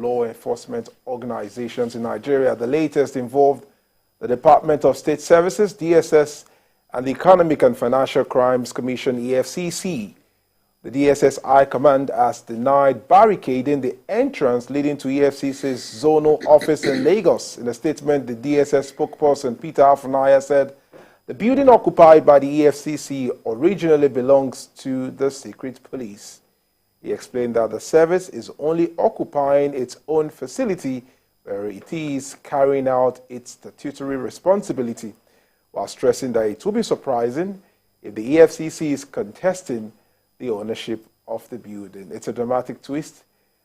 law enforcement organizations in Nigeria. The latest involved the Department of State Services, DSS, and the Economic and Financial Crimes Commission, EFCC. The DSS High Command has denied barricading the entrance leading to EFCC's zonal office in Lagos. In a statement, the DSS spokesperson, Peter Afunaya, said the building occupied by the EFCC originally belongs to the secret police. He explained that the service is only occupying its own facility where it is carrying out its statutory responsibility, while stressing that it will be surprising if the EFCC is contesting the ownership of the building. It's a dramatic twist,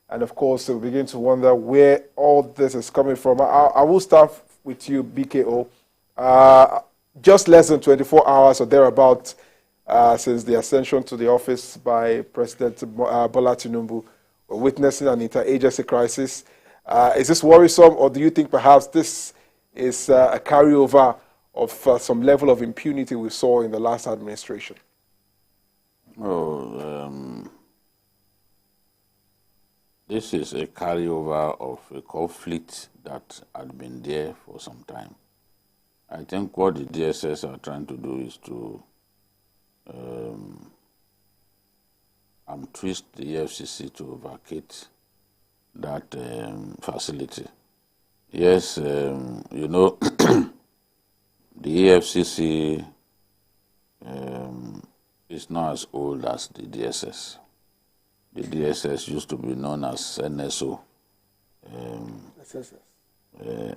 and of course, we begin to wonder where all this is coming from. I will start with you, BKO. Just less than 24 hours or thereabout since the ascension to the office by President Bola Tinubu, we're witnessing an interagency crisis. Is this worrisome, or do you think perhaps this is a carryover of some level of impunity we saw in the last administration? This is a carryover of a conflict that had been there for some time. I think what the DSS are trying to do is to twist the EFCC to vacate that facility. Yes, you know, the EFCC is not as old as the DSS. The DSS used to be known as NSO,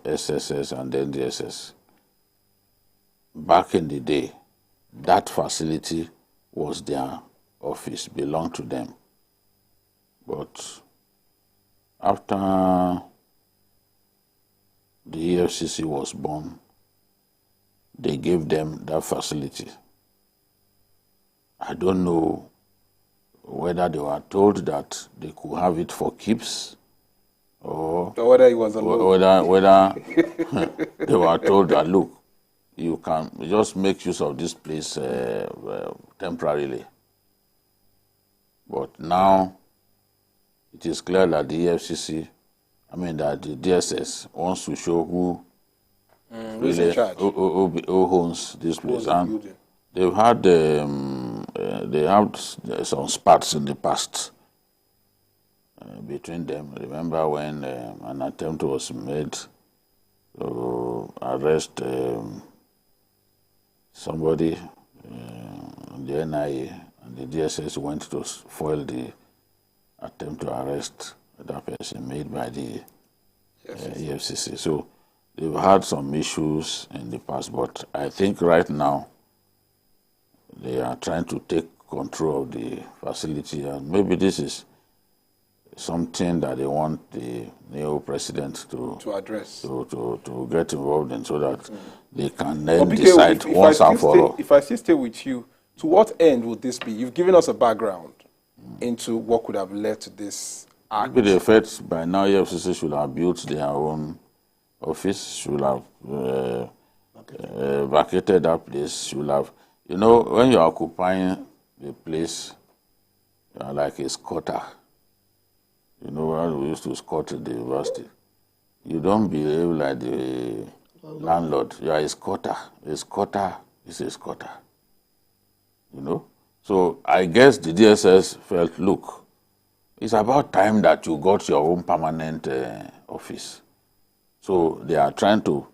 SSS, and then DSS. Back in the day, that facility was their office, belonged to them. But after the EFCC was born, they gave them that facility. I don't know whether they were told that they could have it for keeps, or whether it was a whether they were told that, look, you can just make use of this place temporarily. But now it is clear that the EFCC, that the DSS wants to show who really who owns this place. And they've had some spats in the past between them. Remember when an attempt was made to arrest somebody, the NIA, and the DSS went to foil the attempt to arrest that person made by the EFCC. So they've had some issues in the past, but I think right now they are trying to take control of the facility, and maybe this is something that they want the new president to address, to get involved in, so that they can then decide once and for all. If I still stay with you, to what end would this be? You've given us a background into what could have led to this act. Maybe the effect by now, EFCC should have built their own office, should have vacated that place, should have, when you're occupying the place, you are like a squatter. When we used to squat at the university, you don't behave like the landlord. You are a squatter. A squatter is a squatter. So I guess the DSS felt, look, it's about time that you got your own permanent office. So they are trying to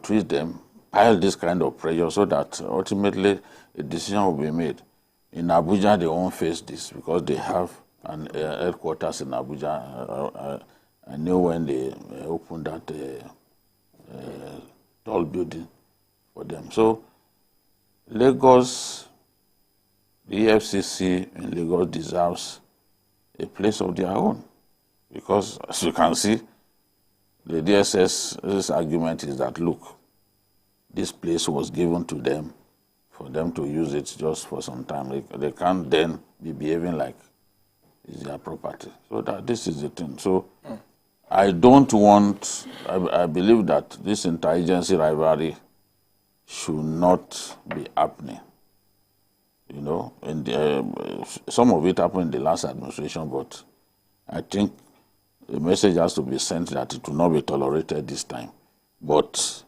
twist them, pile this kind of pressure, so that ultimately a decision will be made. In Abuja, they won't face this because they have an headquarters in Abuja. I knew when they opened that tall building for them. So Lagos, the EFCC in Lagos deserves a place of their own, because as you can see, the DSS's argument is that, look, this place was given to them for them to use it just for some time. They can't then be behaving like it's their property. So that this is the thing. So I don't want, I believe that this interagency rivalry should not be happening. And some of it happened in the last administration, but I think the message has to be sent that it will not be tolerated this time. But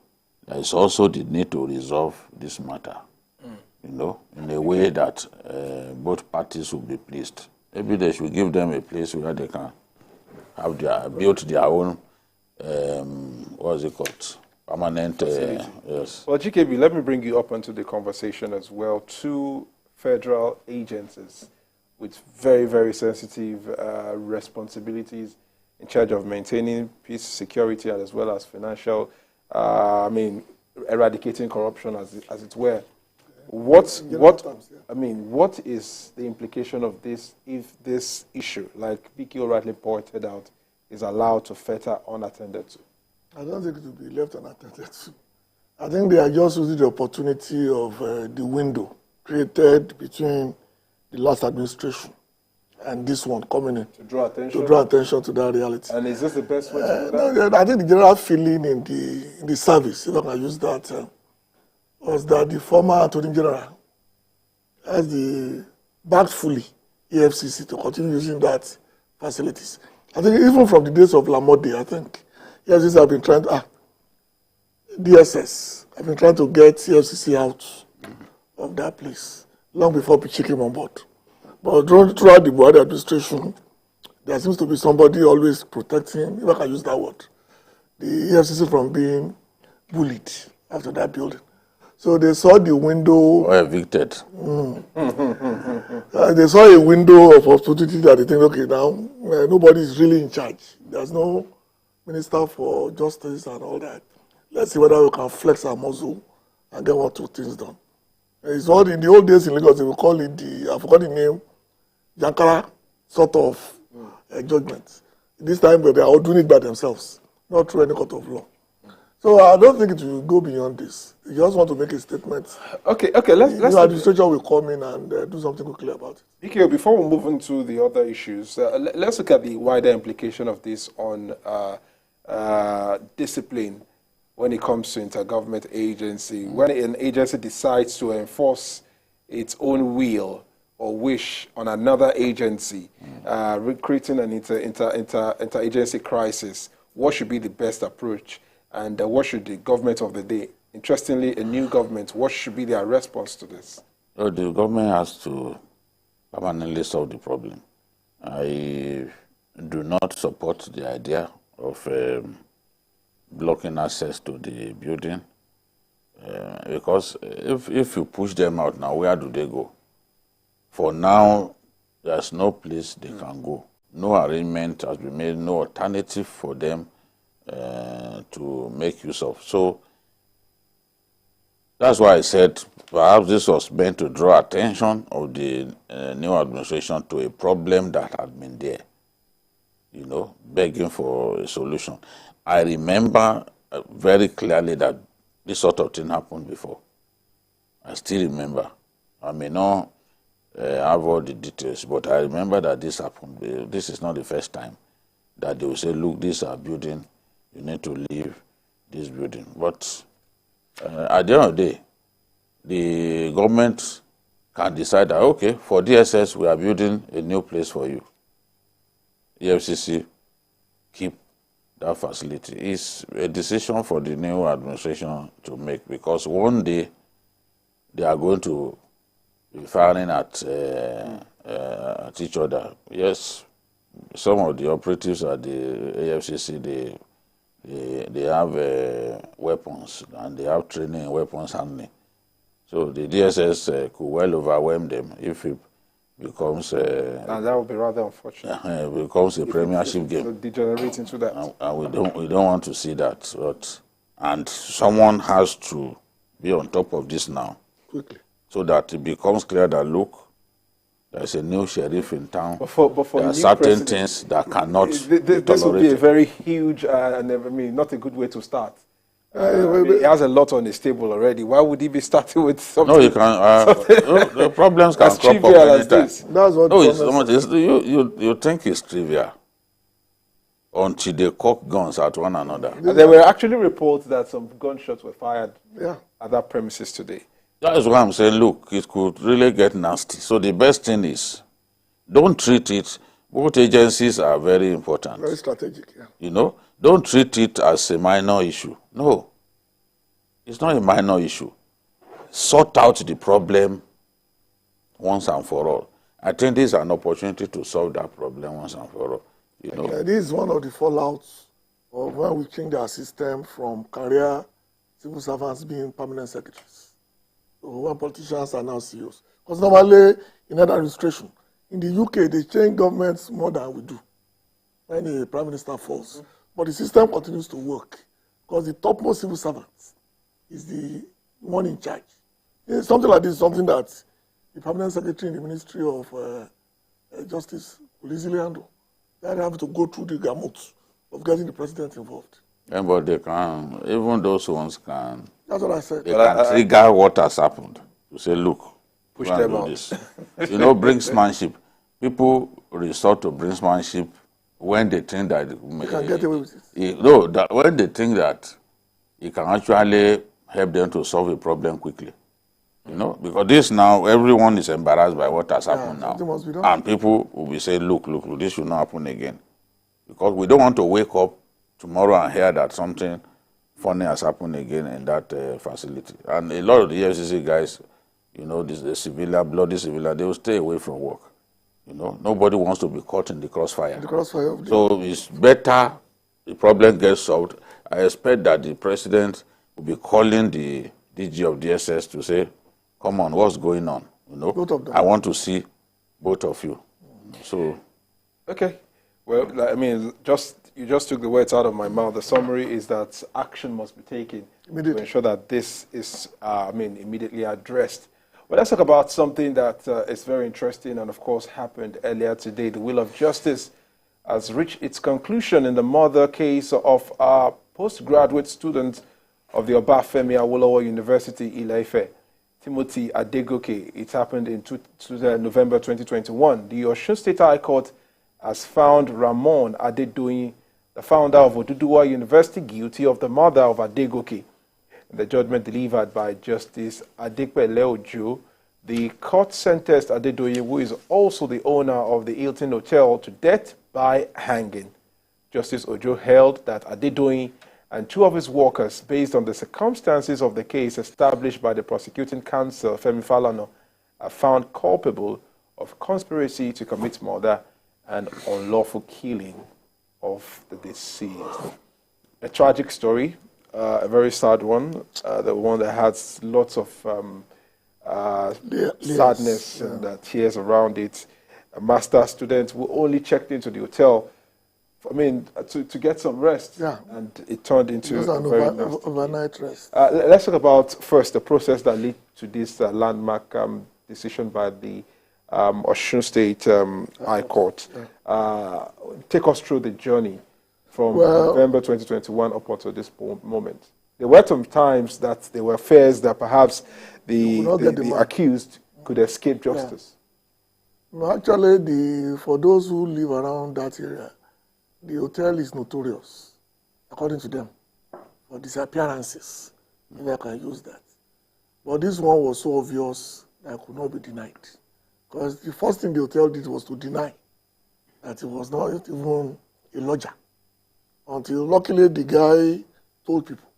there is also the need to resolve this matter, you know, in a way that both parties will be pleased. Maybe they should give them a place where they can have built their own, what's it called, permanent, yes. Well, GKB, let me bring you up into the conversation as well. Two federal agencies with very, very sensitive responsibilities in charge of maintaining peace, security, and as well as financial, eradicating corruption, as it were. What is the implication of this if this issue, like Vicky rightly pointed out, is allowed to fetter unattended to? I don't think it will be left unattended to. I think they are just using the opportunity of the window created between the last administration and this one coming in to draw attention to that reality. And is this the best way to do that? I think the general feeling in the service, if I can use that, was that the former Attorney General has backed fully EFCC to continue using that facilities. I think even from the days of Lamode, I think EFCC have been trying to, DSS have been trying to get EFCC out of that place long before Pichi came on board. But throughout the Buhari administration, there seems to be somebody always protecting, if I can use that word, the EFCC from being bullied after that building. So they saw the window. Or evicted. They saw a window of opportunity that they think, okay, now nobody is really in charge. There's no minister for justice and all that. Let's see whether we can flex our muscle and get 1 or 2 things done. It's all in the old days in Lagos, they will call it I forgot the name, Jankara sort of judgment. This time, but they are all doing it by themselves, not through any court of law. So I don't think it will go beyond this. You just want to make a statement. Okay. Let's. The administration will come in and do something quickly about it. BK, before we move into the other issues, let's look at the wider implication of this on discipline when it comes to intergovernment agency. When an agency decides to enforce its own will or wish on another agency, creating an interagency crisis, what should be the best approach? And what should the government of the day, interestingly, a new government, what should be their response to this? Well, the government has to permanently solve the problem. I do not support the idea of blocking access to the building because if you push them out now, where do they go? For now, there's no place they can go. No arrangement has been made, no alternative for them to make use of. So that's why I said perhaps this was meant to draw attention of the new administration to a problem that had been there, you know, begging for a solution. I remember very clearly that this sort of thing happened before. I still remember. I may not have all the details, but I remember that this happened. This is not the first time that they will say, look, this is our building, you need to leave this building. But at the end of the day, the government can decide that, okay, for DSS, we are building a new place for you. EFCC, keep that facility. It's a decision for the new administration to make, because one day they are going to be firing at each other. Yes, some of the operatives at the AFCC, they have weapons and they have training in weapons handling. So the DSS could well overwhelm them if it becomes and that would be rather unfortunate. It becomes a premiership game. Degenerate into that. And we don't want to see that. And someone has to be on top of this now, Quickly. so that it becomes clear that, look, there's a new sheriff in town. But for there are certain things that cannot be tolerated. This would be a very huge, not a good way to start. He has a lot on his table already. Why would he be starting with something? No, you can. The problems can as crop up trivial as anytime. this. That's what You think it's trivial until they cock guns at one another. There were actually reports that some gunshots were fired at that premises today. That is why I'm saying, look, it could really get nasty. So the best thing is, don't treat it Both agencies are very important. Very strategic, yeah. You know, don't treat it as a minor issue. No, it's not a minor issue. Sort out the problem once and for all. I think this is an opportunity to solve that problem once and for all. You know, This is one of the fallouts of when we changed our system from career civil servants being permanent secretaries. So when politicians are now CEOs. Because normally in that administration, in the UK, they change governments more than we do when the prime minister falls. But the system continues to work because the topmost civil servant is the one in charge. Something like this is something that the permanent secretary in the Ministry of Justice will easily handle. They have to go through the gamut of getting the president involved. yeah, but they can, even those ones can. That's what I said. They can trigger what has happened. To say, look, Push go and them do out. this. You know, brinksmanship. People resort to brinksmanship when they think that They can get away with it. No, that when they think that it can actually help them to solve a problem quickly. You know, because this now, everyone is embarrassed by what has happened now. something must be done. And people will be saying, look, this should not happen again. Because we don't want to wake up tomorrow and hear that something funny has happened again in that facility. And a lot of the EFCC guys, you know, the civilian, bloody civilian, they will stay away from work. You know, nobody wants to be caught in the crossfire. The crossfire of the So it's better the problem gets solved. I expect that the president will be calling the DG of DSS to say, come on, what's going on? You know, Both of them. I want to see both of you. So, Okay. Well, I mean, you just took the words out of my mouth. The summary is that action must be taken to ensure that this is, immediately addressed. Well, let's talk about something that is very interesting and, of course, happened earlier today. The wheel of justice has reached its conclusion in the murder case of a postgraduate student of the Obafemi Awolowo University, Ile-Ife, Timothy Adegoke. It happened in November 2021. The Osun State High Court has found Ramon Adedoyin, the founder of Oduduwa University, guilty of the murder of Adegoke. In the judgment delivered by Justice Adepele Ojo, the court sentenced Adedoyin, who is also the owner of the Hilton Hotel, to death by hanging. Justice Ojo held that Adedoyin and two of his workers, based on the circumstances of the case established by the prosecuting counsel, Femi Falana, are found culpable of conspiracy to commit murder and unlawful killing of the deceased. A tragic story, a very sad one, the one that has lots of sadness and tears around it. A master's student who only checked into the hotel, to get some rest, and it turned into a very nasty overnight rest. Let's talk about first the process that led to this landmark decision by the Osun State High Court. Take us through the journey from November 2021 up until this moment. There were some times that there were fears that perhaps the accused could escape justice. No, actually, for those who live around that area, the hotel is notorious, according to them, for disappearances, if I can use that. But this one was so obvious that it could not be denied. Because the first thing the hotel did was to deny that it was not even a lodger. Until luckily the guy told people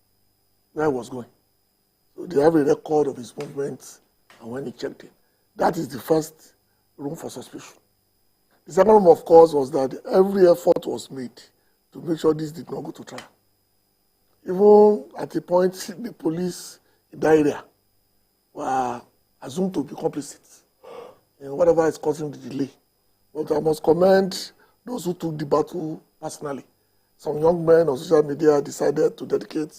where he was going. So they have a record of his movements and when he checked in. That is the first room for suspicion. The second room, of course, was that every effort was made to make sure this did not go to trial. Even at the point, the police in that area were assumed to be complicit in whatever is causing the delay. But I must commend those who took the battle personally. Some young men on social media decided to dedicate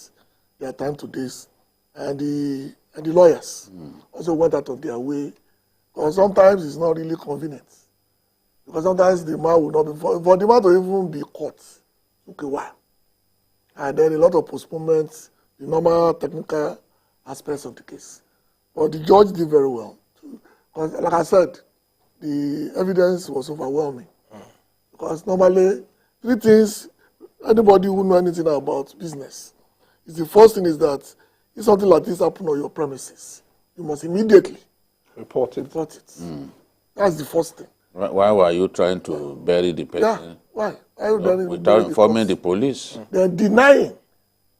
their time to this, and the lawyers also went out of their way, because sometimes it's not really convenient. Because sometimes the man will not be, for the man to even be caught, took a while. And then a lot of postponements, the normal technical aspects of the case. But the judge did very well. Because, like I said, the evidence was overwhelming. Because normally, three things, anybody who knows anything about business, is the first thing is that if something like this happens on your premises, you must immediately report it. That's the first thing. Why were you trying to bury the person? Yeah, why? Why are you burying Without informing the corpse? police? They're denying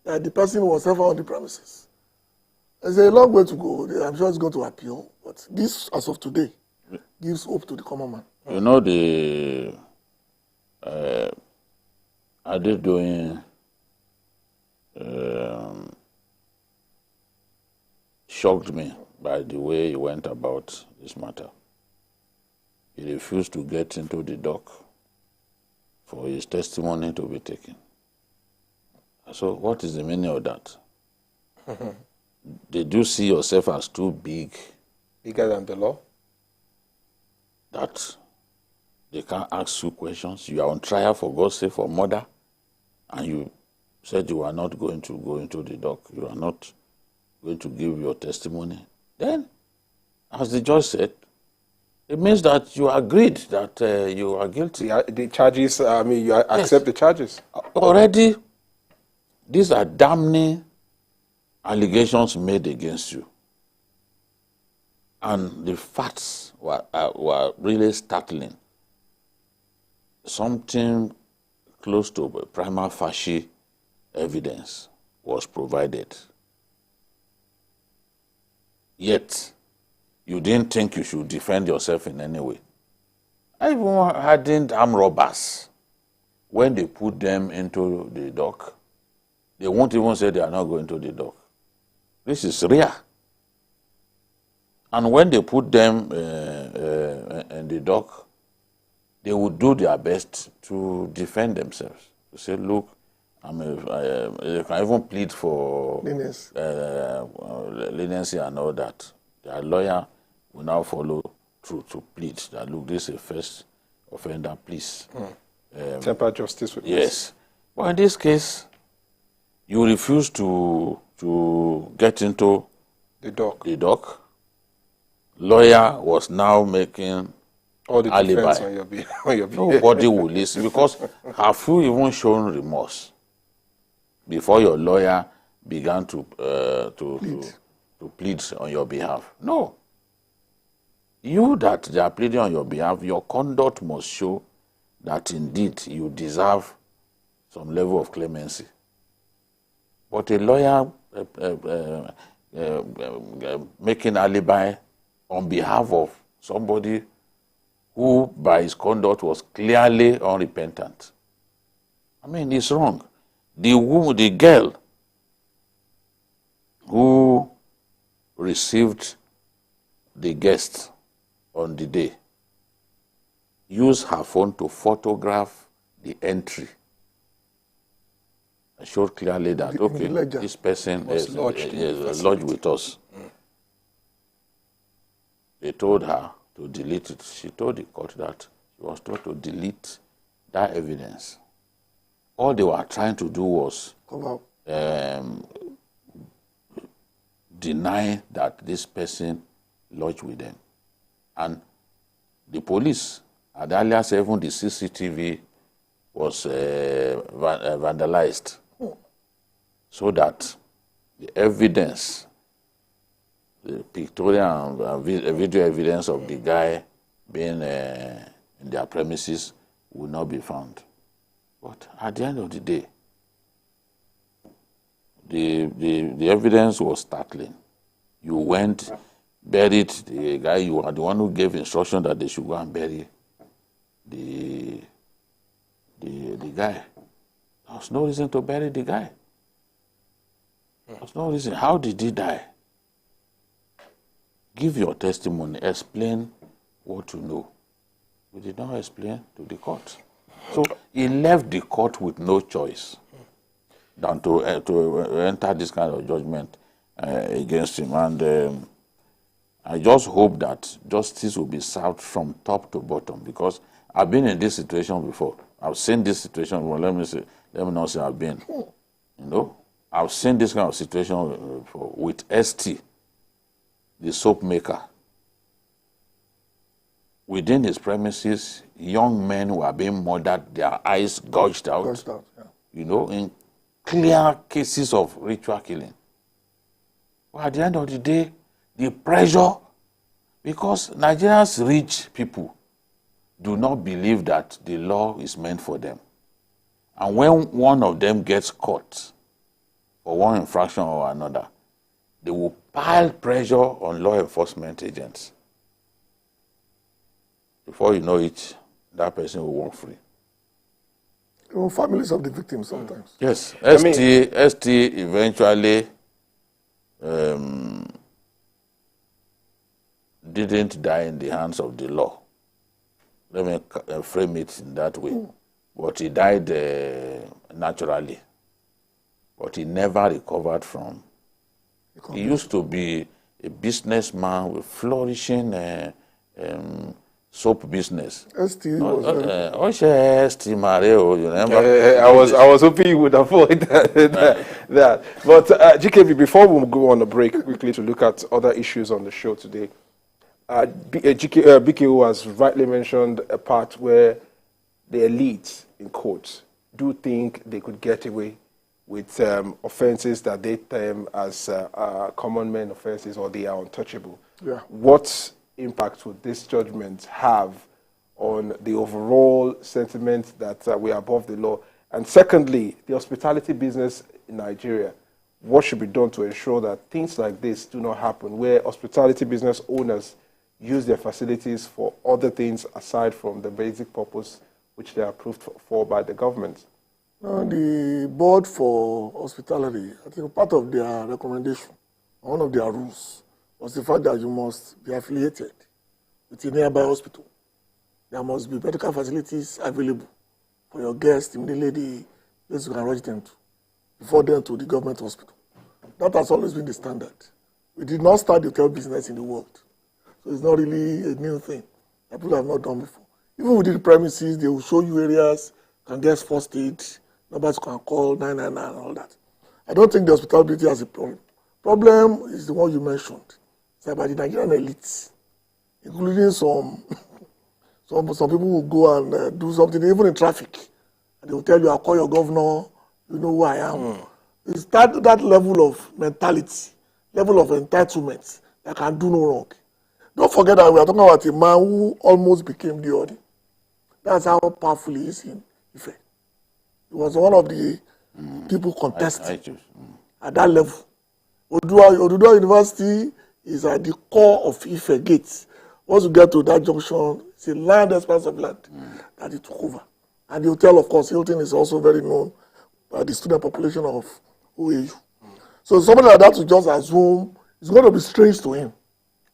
that the person was ever on the premises. There's a long way to go. I'm sure it's going to appeal, but this, as of today, gives hope to the common man. You know, are they doing shocked me by the way he went about this matter. He refused to get into the dock for his testimony to be taken. So what is the meaning of that? Did you see yourself as too big? Bigger than the law? That they can't ask you questions. You are on trial, for God's sake, for murder, and you said you are not going to go into the dock. You are not going to give your testimony. Then, as the judge said, it means that you agreed that you are guilty. The charges, you accept the charges. Already, these are damning allegations made against you. And the facts were really startling. Something close to prima facie evidence was provided. Yet, you didn't think you should defend yourself in any way. I even hardened armed robbers. When they put them into the dock, they won't even say they are not going to the dock. This is rare. And when they put them in the dock, they would do their best to defend themselves. To say, look, they can even plead for leniency and all that. Their lawyer will now follow through to plead that, look, this is a first offender, please. Temper justice with Yes. But in this case, you refuse to get into the dock. Lawyer was now making all the alibi. Defense on your behalf. Nobody will listen, because have you even shown remorse before your lawyer began to plead on your behalf? No. You that they are pleading on your behalf, your conduct must show that indeed you deserve some level of clemency. But a lawyer making alibi on behalf of somebody who by his conduct was clearly unrepentant, I mean, it's wrong. The girl who received the guest on the day used her phone to photograph the entry. It showed clearly that, okay, this person is lodged with us. They told her to delete it. She told the court that she was told to delete that evidence. All they were trying to do was deny that this person lodged with them. And the police had earlier said even the CCTV was vandalized, so that the evidence, the pictorial and video evidence of the guy being in their premises will not be found. But at the end of the day, the evidence was startling. You went, buried the guy. You are the one who gave instruction that they should go and bury the guy. There was no reason to bury the guy. There was no reason. How did he die? Give your testimony. Explain what you know. We did not explain to the court. So he left the court with no choice than to enter this kind of judgment against him. And I just hope that justice will be served from top to bottom, because I've been in this situation before. I've seen this situation before. Let me not say I've been. I've seen this kind of situation before with ST, the soap maker. Within his premises, young men were being murdered, their eyes gouged out. In clear cases of ritual killing. But at the end of the day, the pressure, because Nigerians rich people, do not believe that the law is meant for them. And when one of them gets caught for one infraction or another, they will pile pressure on law enforcement agents. Before you know it, that person will walk free. Families of the victims sometimes. Yes, ST eventually didn't die in the hands of the law. Let me frame it in that way. But he died naturally. But he never recovered from. He used to be a businessman with flourishing soap business. ST was ST Mario, you remember? I was hoping you would avoid that. But GKB, before we go on a break quickly to look at other issues on the show today, BKO has rightly mentioned a part where the elite, in quotes, do think they could get away with offenses that they term as common men offenses, or they are untouchable. Yeah. What impact would this judgment have on the overall sentiment that we are above the law? And secondly, the hospitality business in Nigeria, what should be done to ensure that things like this do not happen, where hospitality business owners use their facilities for other things aside from the basic purpose which they are approved for by the government? The board for hospitality, I think part of their recommendation, one of their rules, was the fact that you must be affiliated with a nearby hospital. There must be medical facilities available for your guests immediately the place you can rush them to, before them to the government hospital. That has always been the standard. We did not start the hotel business in the world. So it's not really a new thing that people have not done before. Even within the premises, they will show you areas, can get first aid, numbers can call 999 and all that. I don't think the hospitality has a problem. Problem is the one you mentioned. It's about the Nigerian elites, including some people will go and do something, even in traffic. And they will tell you, I'll call your governor, you know who I am. It's that level of mentality, level of entitlement that can do no wrong. Don't forget that we are talking about a man who almost became the order. That's how powerful he is in Ife. He was one of the people contesting at that level. Oduduwa University is at the core of Ife Gates. Once you get to that junction, it's a land, expanse of land that he took over. And the hotel, of course, Hilton is also very known by the student population of OAU. So somebody like that to just assume it's going to be strange to him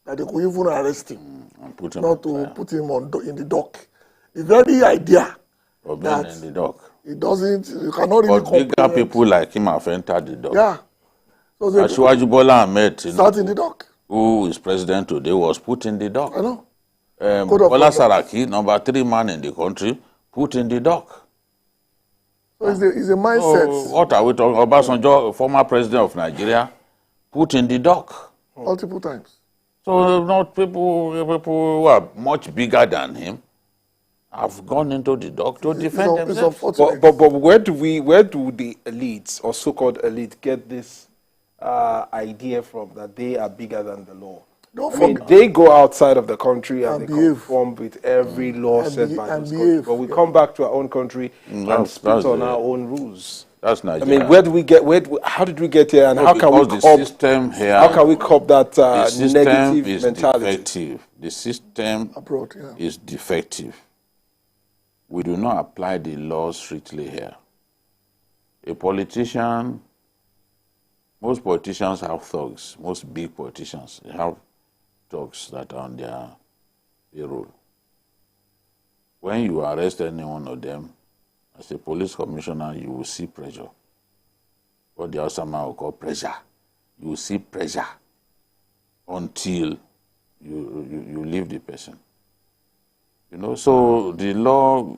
that they could even arrest him, put him in the dock. The very idea that in the dock. It doesn't, you cannot really comprehend. But bigger people like him have entered the dock. Yeah. So Asiwaju Bola Ahmed, start in the dock. Who is president today, was put in the dock. I know. Bola Saraki, number 3 man in the country, put in the dock. So it's a mindset. So what are we talking about? Obasanjo, former president of Nigeria, put in the dock. Multiple times. So not people who are much bigger than him have gone into the dock to defend themselves. But where do the elites or so-called elite get this idea from that they are bigger than the law? They go outside of the country and they conform with every law set by this country. But we come back to our own country and speak on our own rules. That's Nigeria. Where do we get? How did we get here? And how can we cop that negative mentality? Defective. The system abroad is defective. We do not apply the laws strictly here. A politician, most politicians have thugs. Most big politicians have thugs that are on their payroll. When you arrest any one of them, as a police commissioner, you will see pressure. What the Osama will call pressure. You will see pressure until you leave the person. So the law,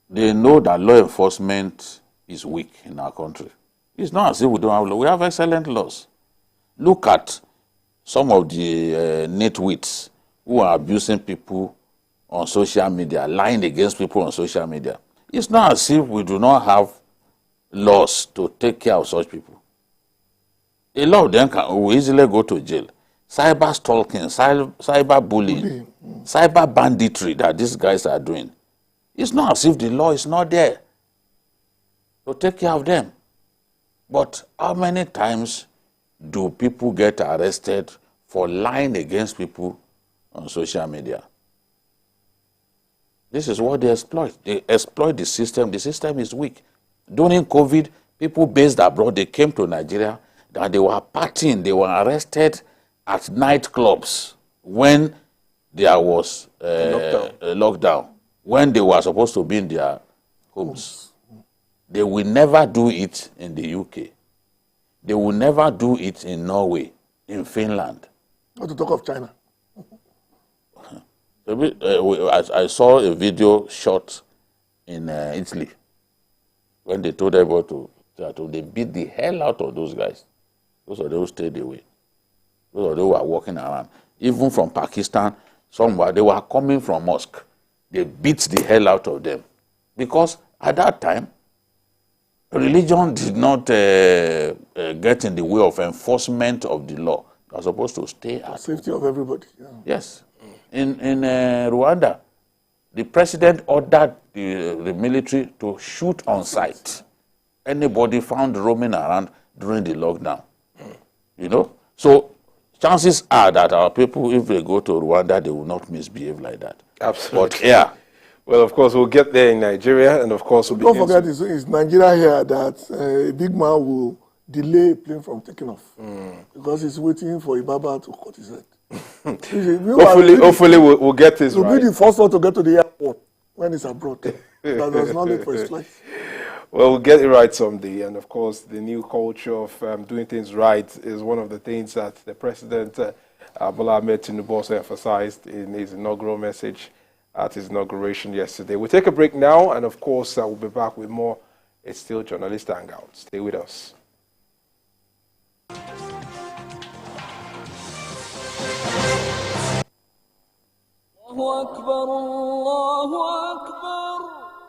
they know that law enforcement is weak in our country. It's not as if we don't have law. We have excellent laws. Look at some of the nitwits who are abusing people on social media, lying against people on social media. It's not as if we do not have laws to take care of such people. A lot of them will easily go to jail. cyber stalking, cyber bullying, cyber banditry that these guys are doing. It's not as if the law is not there to take care of them. But how many times do people get arrested for lying against people on social media? This is what they exploit. They exploit the system. The system is weak. During COVID, people based abroad, they came to Nigeria, and they were partying, they were arrested at nightclubs when there was a lockdown, when they were supposed to be in their homes. They will never do it in the UK. They will never do it in Norway, in Finland. Not to talk of China. I saw a video shot in Italy when they told everybody they beat the hell out of those guys. Those are those who stayed away. Those are those who were walking around. Even from Pakistan, they were coming from mosque. They beat the hell out of them. Because at that time, religion did not get in the way of enforcement of the law. You are supposed to stay at safety of everybody. Yeah. Yes. In Rwanda, the president ordered the military to shoot on sight anybody found roaming around during the lockdown. You know? So chances are that our people, if they go to Rwanda, they will not misbehave like that. Absolutely. But yeah. Well, of course, we'll get there in Nigeria, and of course, we'll don't forget, it's Nigeria here that a big man will delay a plane from taking off because he's waiting for Ibaba to cut his head. hopefully we'll get this right. He'll be the first one to get to the airport when he's abroad. That does not late for his flight. Well, we'll get it right someday. And of course, the new culture of doing things right is one of the things that the President, Bola Ahmed Tinubu, also emphasized in his inaugural message at his inauguration yesterday. We'll take a break now, and of course, we'll be back with more. It's still Journalist Hangout. Stay with us.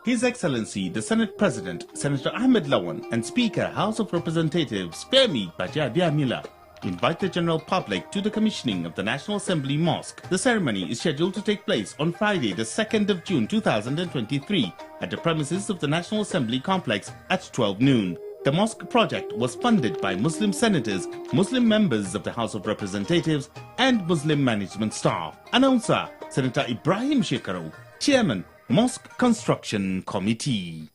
His Excellency, the Senate President, Senator Ahmed Lawan, and Speaker, House of Representatives, Femi Bajabiamila, invite the general public to the commissioning of the National Assembly Mosque. The ceremony is scheduled to take place on Friday, the 2nd of June 2023, at the premises of the National Assembly Complex at 12 noon. The mosque project was funded by Muslim senators, Muslim members of the House of Representatives, and Muslim management staff. Announcer, Senator Ibrahim Shekaru, Chairman, Mosque Construction Committee.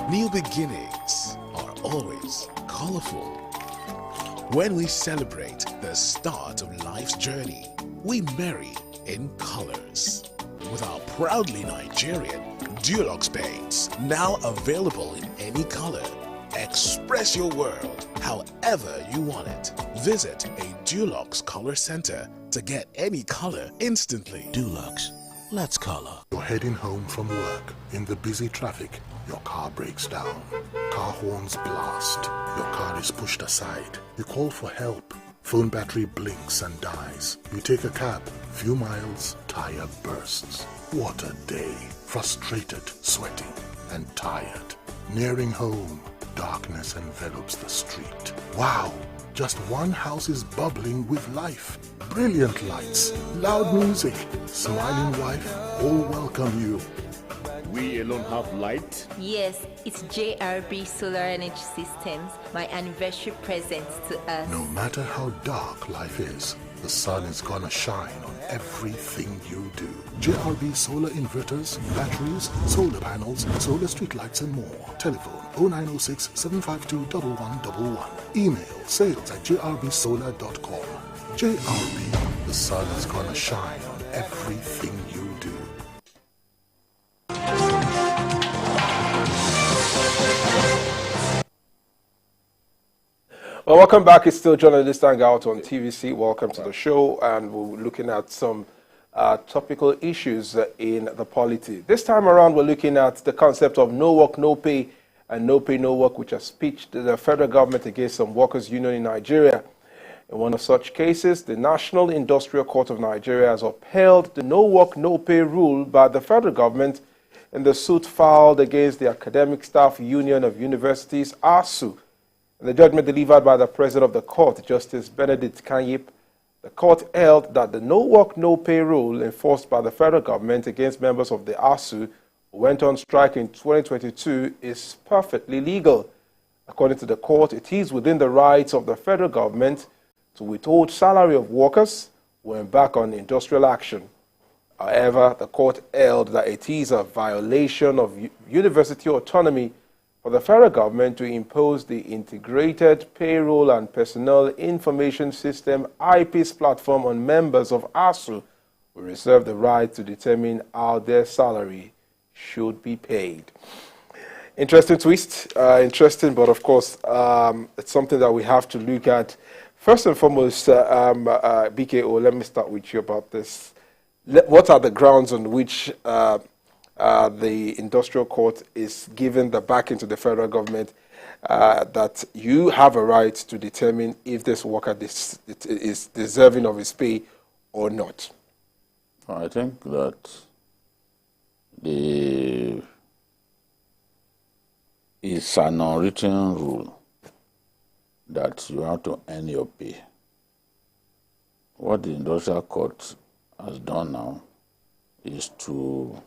New beginnings are always colorful. When we celebrate the start of life's journey, we marry in colors. With our proudly Nigerian Dulux paints, now available in any color. Express your world however you want it. Visit a Dulux Color Center to get any color instantly. Dulux, let's color. You're heading home from work. In the busy traffic, your car breaks down. Car horns blast. Your car is pushed aside. You call for help. Phone battery blinks and dies. You take a cab. Few miles, tire bursts. What a day. Frustrated, sweating, and tired. Nearing home, darkness envelops the street. Wow! Just one house is bubbling with life. Brilliant lights, loud music, smiling wife, all welcome you. We alone have light? Yes, it's JRB Solar Energy Systems, my anniversary present to us. No matter how dark life is, the sun is gonna shine on everything you do. JRB solar inverters, batteries, solar panels, solar streetlights, and more. Telephone 0906 752 1111. Email sales@jrbsolar.com. JRB, the sun is gonna shine on everything you do. Well, welcome back. It's still Journalist Hangout on TVC. Welcome to the show, and we're looking at some topical issues in the polity. This time around, we're looking at the concept of no work, no pay, and no pay, no work, which has pitched the federal government against some workers' union in Nigeria. In one of such cases, the National Industrial Court of Nigeria has upheld the no work, no pay rule by the federal government in the suit filed against the Academic Staff Union of Universities, ASU. In the judgment delivered by the President of the Court, Justice Benedict Kanyip, the court held that the no work, no pay rule enforced by the federal government against members of the ASU who went on strike in 2022 is perfectly legal. According to the court, it is within the rights of the federal government to withhold salary of workers who embark on industrial action. However, the court held that it is a violation of university autonomy for the federal government to impose the Integrated Payroll and Personnel Information System IPIS platform on members of ASU who reserve the right to determine how their salary should be paid. Interesting twist, interesting, but of course, it's something that we have to look at. First and foremost, BKO, let me start with you about this. What are the grounds on which the industrial court is giving the backing to the federal government that you have a right to determine if this worker is deserving of his pay or not? I think that it's an unwritten rule that you have to earn your pay. What the industrial court has done now is to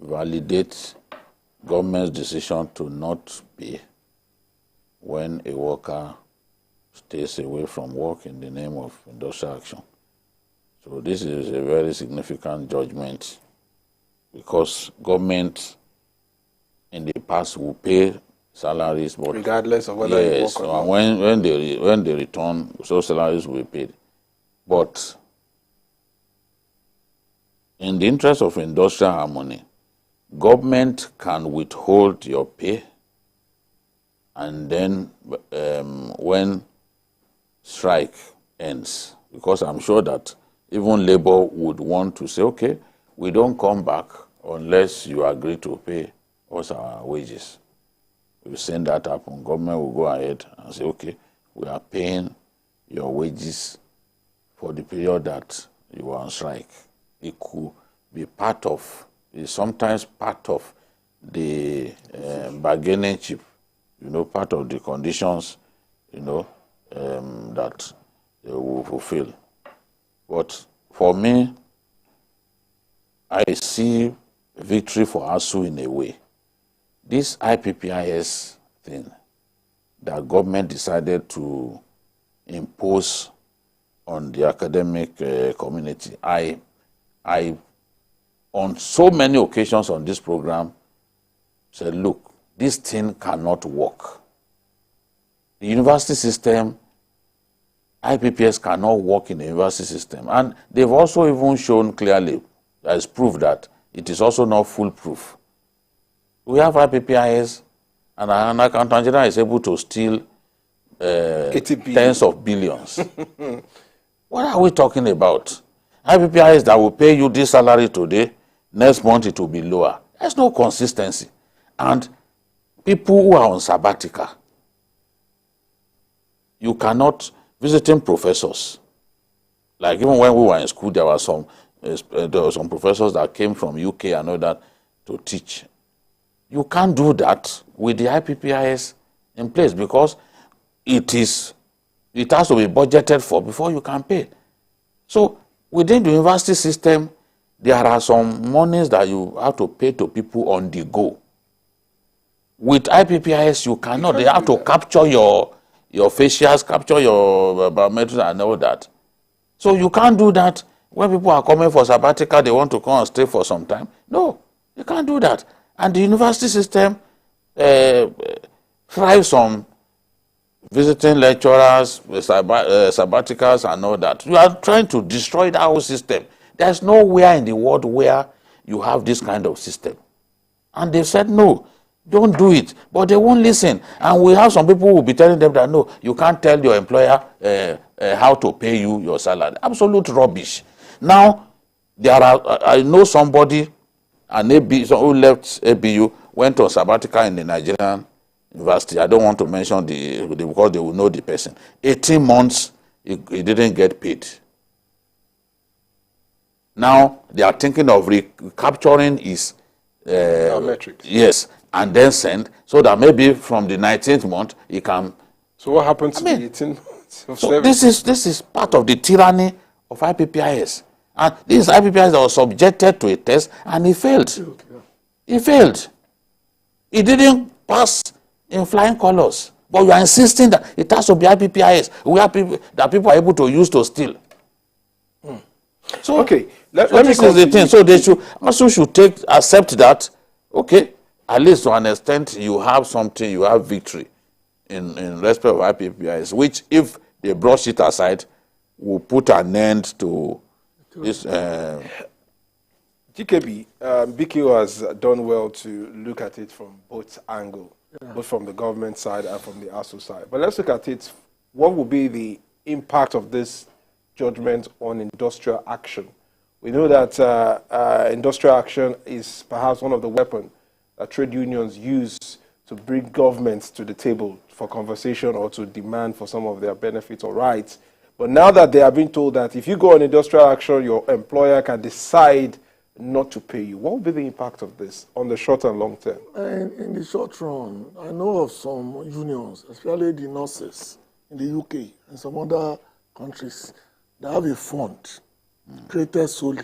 validate government's decision to not pay when a worker stays away from work in the name of industrial action. So this is a very significant judgment because government in the past will pay salaries, but regardless of whether you work or not. when they return, so salaries will be paid. But in the interest of industrial harmony, government can withhold your pay, and then when strike ends, because I'm sure that even labor would want to say, okay, we don't come back unless you agree to pay us our wages. We've seen that happen. Government will go ahead and say, okay, we are paying your wages for the period that you were on strike. It could be part of, it's sometimes part of the bargaining chip, part of the conditions, that they will fulfill. But for me, I see victory for ASU in a way. This IPPIS thing that government decided to impose on the academic community, I on so many occasions on this program said, look, this thing cannot work. The university system, IPPS cannot work in the university system. And they've also even shown clearly, as proof that it is also not foolproof. We have IPPIS, and an accountant general is able to steal tens of billions. What are we talking about? IPPIS that will pay you this salary today, next month it will be lower. There's no consistency. And people who are on sabbatical, you cannot, visiting professors, like even when we were in school, there were some professors that came from UK and all that to teach. You can't do that with the IPPIS in place because it has to be budgeted for before you can pay. So within the university system, there are some monies that you have to pay to people on the go. With IPPIS, you cannot. They have to capture your facials, capture your biometrics and all that. So you can't do that when people are coming for sabbatical, they want to come and stay for some time. No, you can't do that. And the university system thrives on visiting lecturers, sabbaticals and all that. You are trying to destroy the whole system. There's nowhere in the world where you have this kind of system. And they said, no, don't do it. But they won't listen. And we have some people who will be telling them that, no, you can't tell your employer how to pay you your salary. Absolute rubbish. Now, I know somebody, who left ABU, went on sabbatical in the Nigerian university. I don't want to mention because they will know the person. 18 months, he didn't get paid. Now, they are thinking of recapturing his biometrics. Yes, and then send, so that maybe from the 19th month, he can So what happened to the 18 months of So service? this is part of the tyranny of IPPIS. And this IPPIS that was subjected to a test and he failed. He failed. He didn't pass in flying colors. But you are insisting that it has to be IPPIS that people are able to use to steal. So, okay, let so me this is the thing. So they should accept that, okay, at least to an extent you have something, you have victory in respect of IPPIS, which if they brush it aside, will put an end to this. GKB, BQ has done well to look at it from both angles, both from the government side and from the ASU side. But let's look at it. What will be the impact of this judgment on industrial action? We know that industrial action is perhaps one of the weapons that trade unions use to bring governments to the table for conversation or to demand for some of their benefits or rights. But now that they are being told that if you go on industrial action, your employer can decide not to pay you, what will be the impact of this on the short and long term? In the short run, I know of some unions, especially the nurses in the UK and some other countries, that have a fund created solely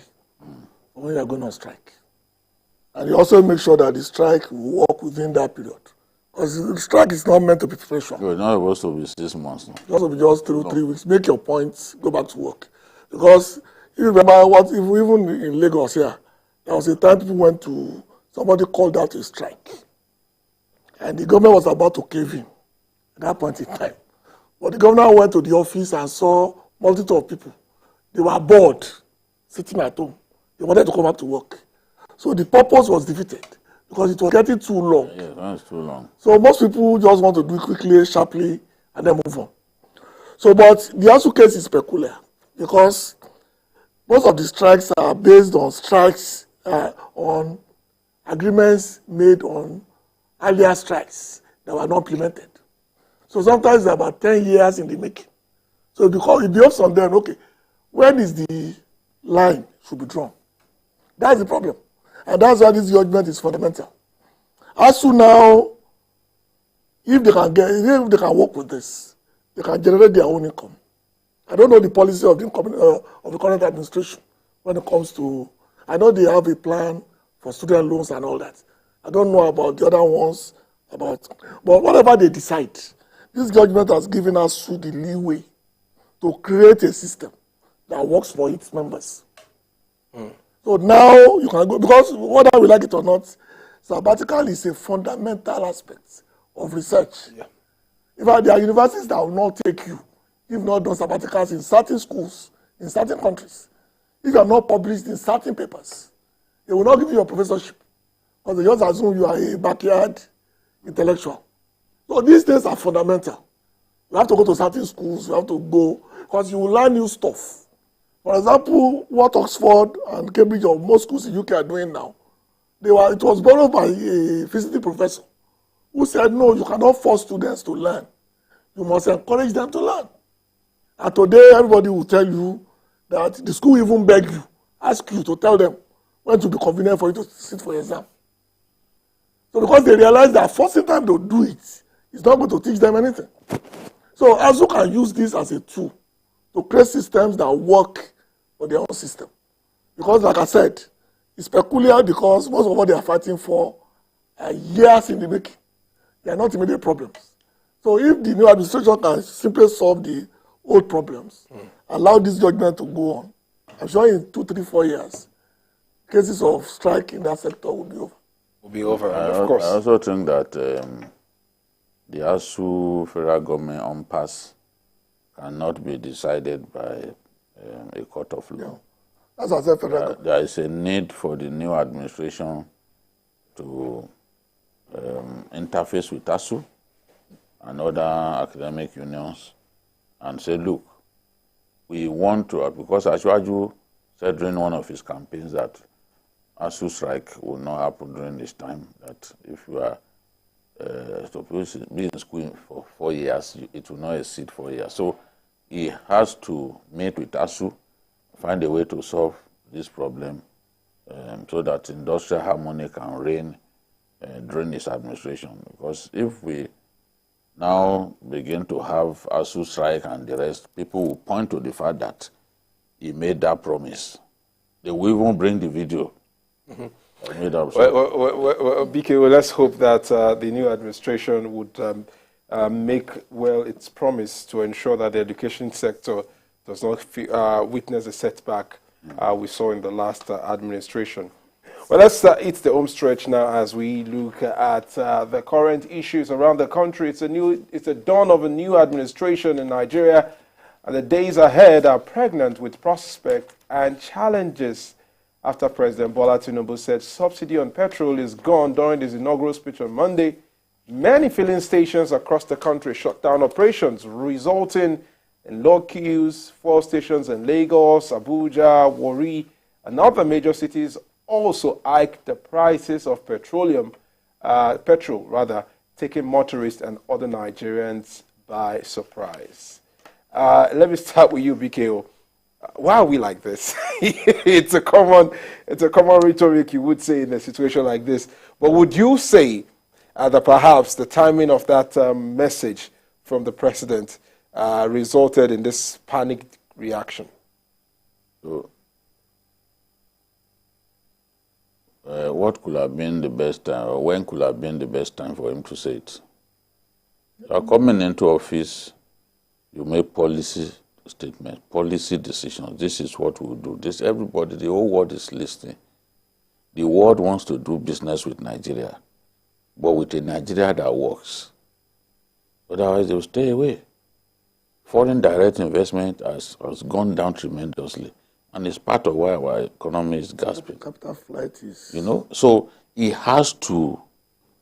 for when you are going on strike. And you also make sure that the strike will work within that period. Because the strike is not meant to be pressure. It's not supposed to be 6 months. No. It's supposed to be just 3 weeks. Make your points, go back to work. Because you remember even in Lagos here, there was a time people went to, somebody called out a strike. And the government was about to cave in at that point in time. But the governor went to the office and saw multitude of people. They were bored, sitting at home. They wanted to come back to work. So the purpose was defeated because it was getting too long. Yeah, that's too long. So most people just want to do it quickly, sharply, and then move on. So, but the ASU case is peculiar because most of the strikes are based on strikes on agreements made on earlier strikes that were not implemented. So sometimes it's about 10 years in the making. So because it behoves on them, okay, when is the line should be drawn? That's the problem. And that's why this judgment is fundamental. ASU now, if they can work with this, they can generate their own income. I don't know the policy of the current administration when it comes to, I know they have a plan for student loans and all that. I don't know about the other ones, but whatever they decide, this judgment has given ASU the leeway to create a system that works for its members. So now you can go, because whether we like it or not, sabbatical is a fundamental aspect of research. Yeah. In fact, there are universities that will not take you if not done sabbaticals in certain schools, in certain countries. If you are not published in certain papers, they will not give you your professorship because they just assume you are a backyard intellectual. So these things are fundamental. You have to go to certain schools, you have to go, because you will learn new stuff. For example, what Oxford and Cambridge or most schools in UK are doing now, it was borrowed by a visiting professor who said, no, you cannot force students to learn. You must encourage them to learn. And today, everybody will tell you that the school even beg you, ask you to tell them when to be convenient for you to sit for exam. So because they realize that forcing them to do it is not going to teach them anything. So ASU can use this as a tool to create systems that work for their own system. Because like I said, it's peculiar because most of what they are fighting for are years in the making. They are not immediate problems. So if the new administration can simply solve the old problems, allow this judgment to go on, I'm sure in 2, 3, 4 years, cases of strike in that sector will be over. Will be over, of course. I also think that the ASU federal government impasse cannot be decided by a court of law. Yeah. That's what I said, federal government. There is a need for the new administration to interface with ASU and other academic unions and say, look, we want to, because Ashwaju said during one of his campaigns that ASU strike will not happen during this time, that if you are supposed to be in school for 4 years, it will not exceed 4 years. So he has to meet with ASU, find a way to solve this problem so that industrial harmony can reign during his administration. Because if we now begin to have ASU strike and the rest, people will point to the fact that he made that promise. They will even bring the video. Made up, BK, let's hope that the new administration would make well its promise to ensure that the education sector does not witness a setback we saw in the last administration. Well, let's hit the home stretch now as we look at the current issues around the country. It's a dawn of a new administration in Nigeria, and the days ahead are pregnant with prospect and challenges after President Bola Tinubu said subsidy on petrol is gone during his inaugural speech on Monday. Many filling stations across the country shut down operations, resulting in long queues. Fuel stations in Lagos, Abuja, Warri, and other major cities also hiked the prices of petrol, taking motorists and other Nigerians by surprise. Let me start with you, BKO. Why are we like this? It's a common rhetoric you would say in a situation like this. But would you say that perhaps the timing of that message from the president resulted in this panicked reaction? What could have been the best time, or when could have been the best time for him to say it? You are coming into office, you make policy statements, policy decisions. This is what we'll do. This, everybody, the whole world is listening. The world wants to do business with Nigeria, but with a Nigeria that works. Otherwise, they will stay away. Foreign direct investment has gone down tremendously. And it's part of why our economy is gasping. Capital flight is... You know, so he has to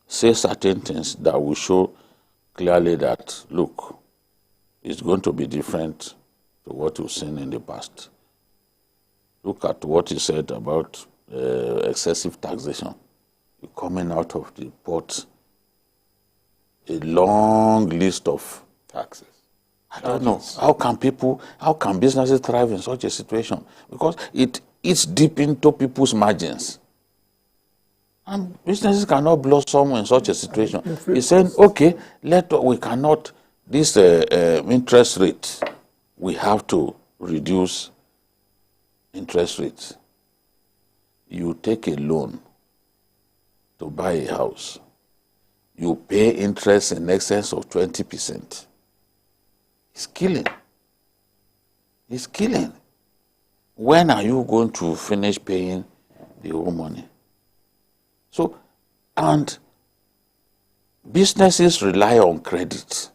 say certain things that will show clearly that, look, it's going to be different to what we've seen in the past. Look at what he said about excessive taxation. Coming out of the port, a long list of taxes. I don't know. How can businesses thrive in such a situation? Because it eats deep into people's margins. And businesses cannot blossom in such a situation. He's saying, okay, we cannot, this interest rate, we have to reduce interest rates. You take a loan to buy a house. You pay interest in excess of 20%. It's killing. It's killing. When are you going to finish paying the whole money? So, and businesses rely on credit.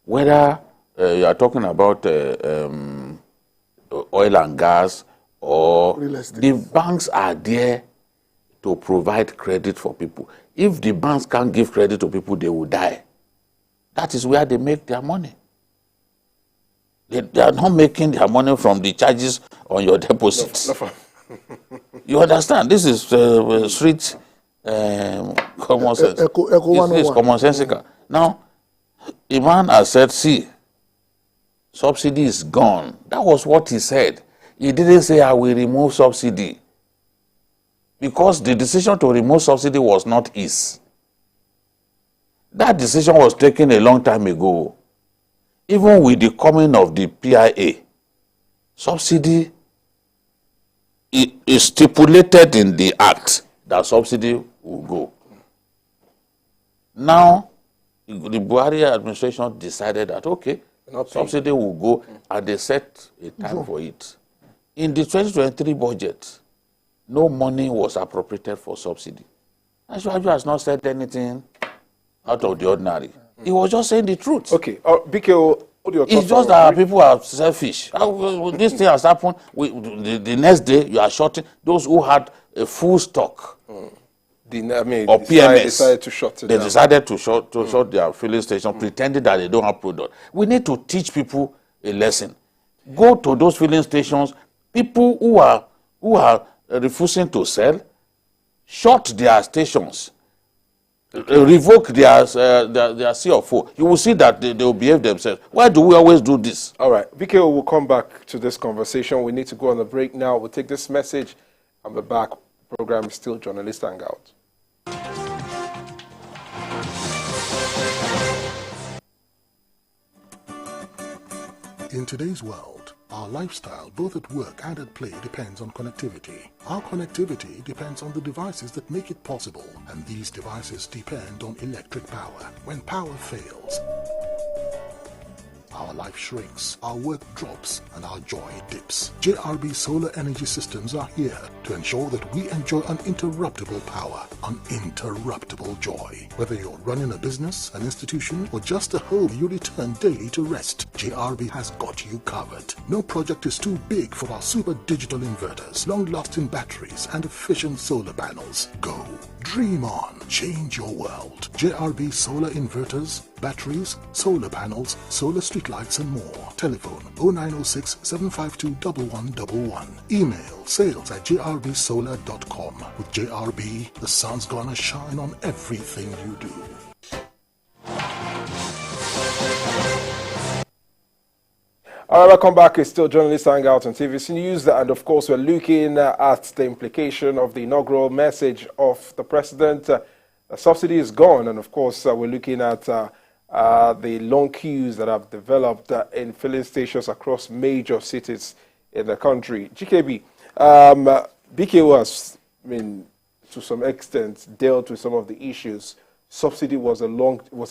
Whether you are talking about oil and gas or the banks are there to provide credit for people. If the banks can't give credit to people, they will die. That is where they make their money. They are not making their money from the charges on your deposits. You understand? This is street common sense. This is commonsensical. Now, the man has said, see, subsidy is gone. That was what he said. He didn't say, I will remove subsidy. Because the decision to remove subsidy was not his. That decision was taken a long time ago. Even with the coming of the PIA, subsidy is stipulated in the act that subsidy will go. Now, the Buhari administration decided that, okay, subsidy will go, and they set a time for it. In the 2023 budget, no money was appropriated for subsidy. Ashwaju has not said anything out of the ordinary. He was just saying the truth. Okay, BKO, it's just that people are selfish. This thing has happened. The next day, you are shorting those who had a full stock. Or PMS. Decided to shut it they down. decided to shut their filling station, pretending that they don't have product. We need to teach people a lesson. Go to those filling stations. People who are refusing to sell, shut their stations. Revoke their CFO. You will see that they will behave themselves. Why do we always do this? All right. BKO will come back to this conversation. We need to go on a break now. We'll take this message and be back. The program is still Journalist Hangout. In today's world, our lifestyle, both at work and at play, depends on connectivity. Our connectivity depends on the devices that make it possible, and these devices depend on electric power. When power fails, our life shrinks, our work drops, and our joy dips. JRB Solar Energy Systems are here to ensure that we enjoy uninterruptible power, uninterruptible joy. Whether you're running a business, an institution, or just a home you return daily to rest, JRB has got you covered. No project is too big for our super digital inverters, long-lasting batteries, and efficient solar panels. Go, dream on, change your world. JRB Solar Inverters, batteries, solar panels, solar streetlights, and more. Telephone 0906 752 1111. Email sales@jrbsolar.com. With JRB, the sun's gonna shine on everything you do. All right, welcome back. It's still Journalist Hangout on TVC News. And of course, we're looking at the implication of the inaugural message of the president. The subsidy is gone. And of course, we're looking at the long queues that have developed in filling stations across major cities in the country. GKB, BKO has, to some extent, dealt with some of the issues. Subsidy was a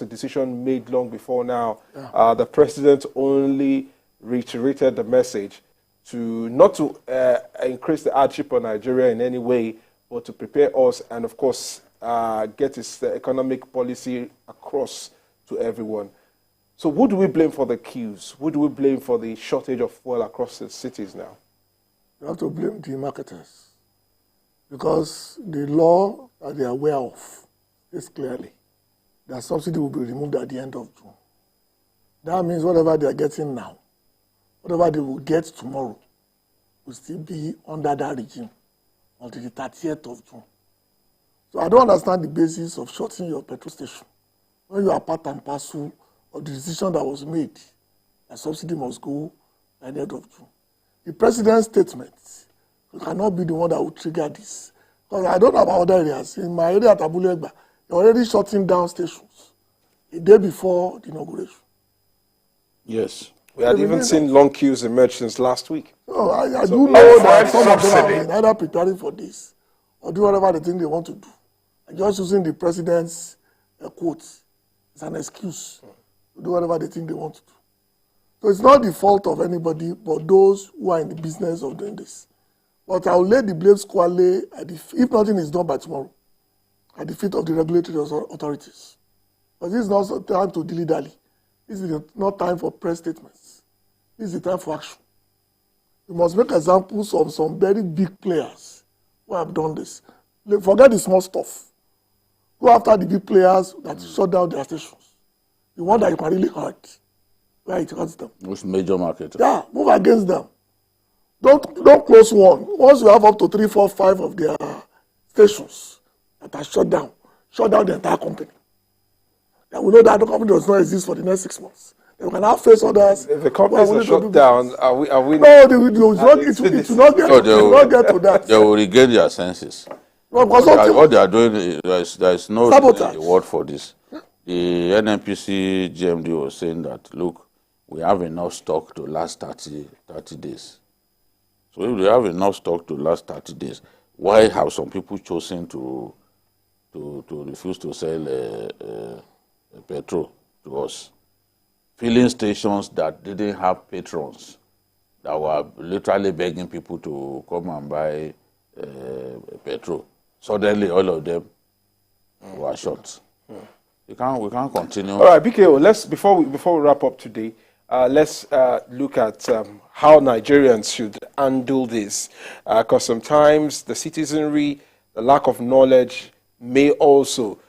decision made long before now. Yeah. The president only reiterated the message to not to increase the hardship on Nigeria in any way, but to prepare us and, of course, get its economic policy across to everyone. So who do we blame for the queues? Who do we blame for the shortage of fuel across the cities now? You have to blame the marketers, because the law that they are aware of is clearly that subsidy will be removed at the end of June. That means whatever they are getting now, whatever they will get tomorrow, will still be under that regime until the 30th of June. So I don't understand the basis of shorting your petrol station when you are part and parcel of the decision that was made that subsidy must go at the end of June. The president's statement cannot be the one that will trigger this. Because I don't know about other areas. In my area at Abulegba, they're already shutting down stations a day before the inauguration. Yes. We had even seen long queues emerge since last week. No, I do know that some of them have been either preparing for this or do whatever they think they want to do. And just using the president's quotes is an excuse to do whatever they think they want to do. So it's not the fault of anybody but those who are in the business of doing this. But I will lay the blame squarely, if nothing is done by tomorrow, at the feet of the regulatory authorities. But this is not time to dilly-dally. This is not time for press statements. This is the time for action. You must make examples of some very big players who have done this. Forget the small stuff. Go after the big players that shut down their stations. The one that you can really hurt, where it hurts them. Which major market? Yeah, move against them. Don't close one. Once you have up to 3, 4, 5 of their stations that are shut down the entire company. And we know that the company does not exist for the next 6 months. Then we can now face others. If the companies are shut down, are we? No, it will not get to that. They will regain their senses. No, what they are doing, there is no reward for this. Yeah. The NNPC GMD was saying that, look, we have enough stock to last 30 days. So if they have enough stock to last 30 days, why have some people chosen to refuse to sell petrol to us? Filling stations that didn't have patrons, that were literally begging people to come and buy petrol. Suddenly, all of them were shut. We can't continue. All right, BKO, before we wrap up today, let's look at how Nigerians should handle this. Because sometimes the citizenry, the lack of knowledge may also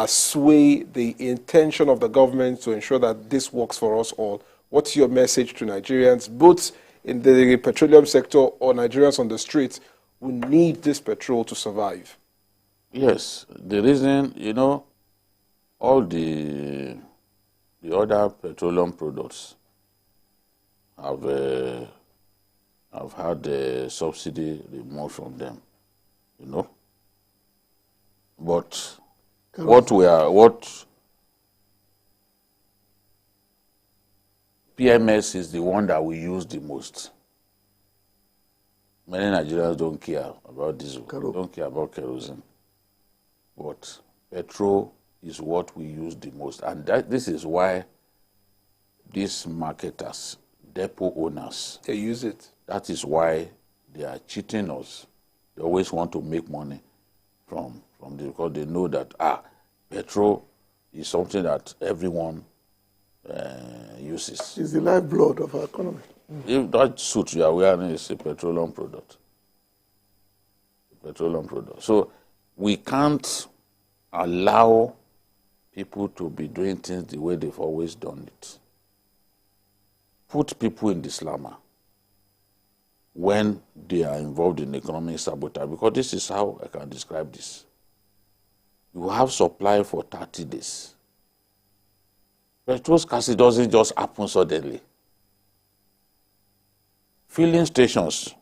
sway the intention of the government to ensure that this works for us all. What's your message to Nigerians, both in the petroleum sector or Nigerians on the streets who need this petrol to survive? Yes, the reason, all the other petroleum products have had the subsidy removed from them, But what PMS is the one that we use the most. Many Nigerians don't care about diesel, don't care about kerosene. But petrol is what we use the most. And this is why these marketers, depot owners, they use it. That is why they are cheating us. They always want to make money from this, because they know that petrol is something that everyone uses. It's the lifeblood of our economy. If that suit you are wearing is a petroleum product. So we can't allow people to be doing things the way they've always done it. Put people in the slammer when they are involved in economic sabotage, because this is how I can describe this. You have supply for 30 days. Petrol scarcity doesn't just happen suddenly. Filling stations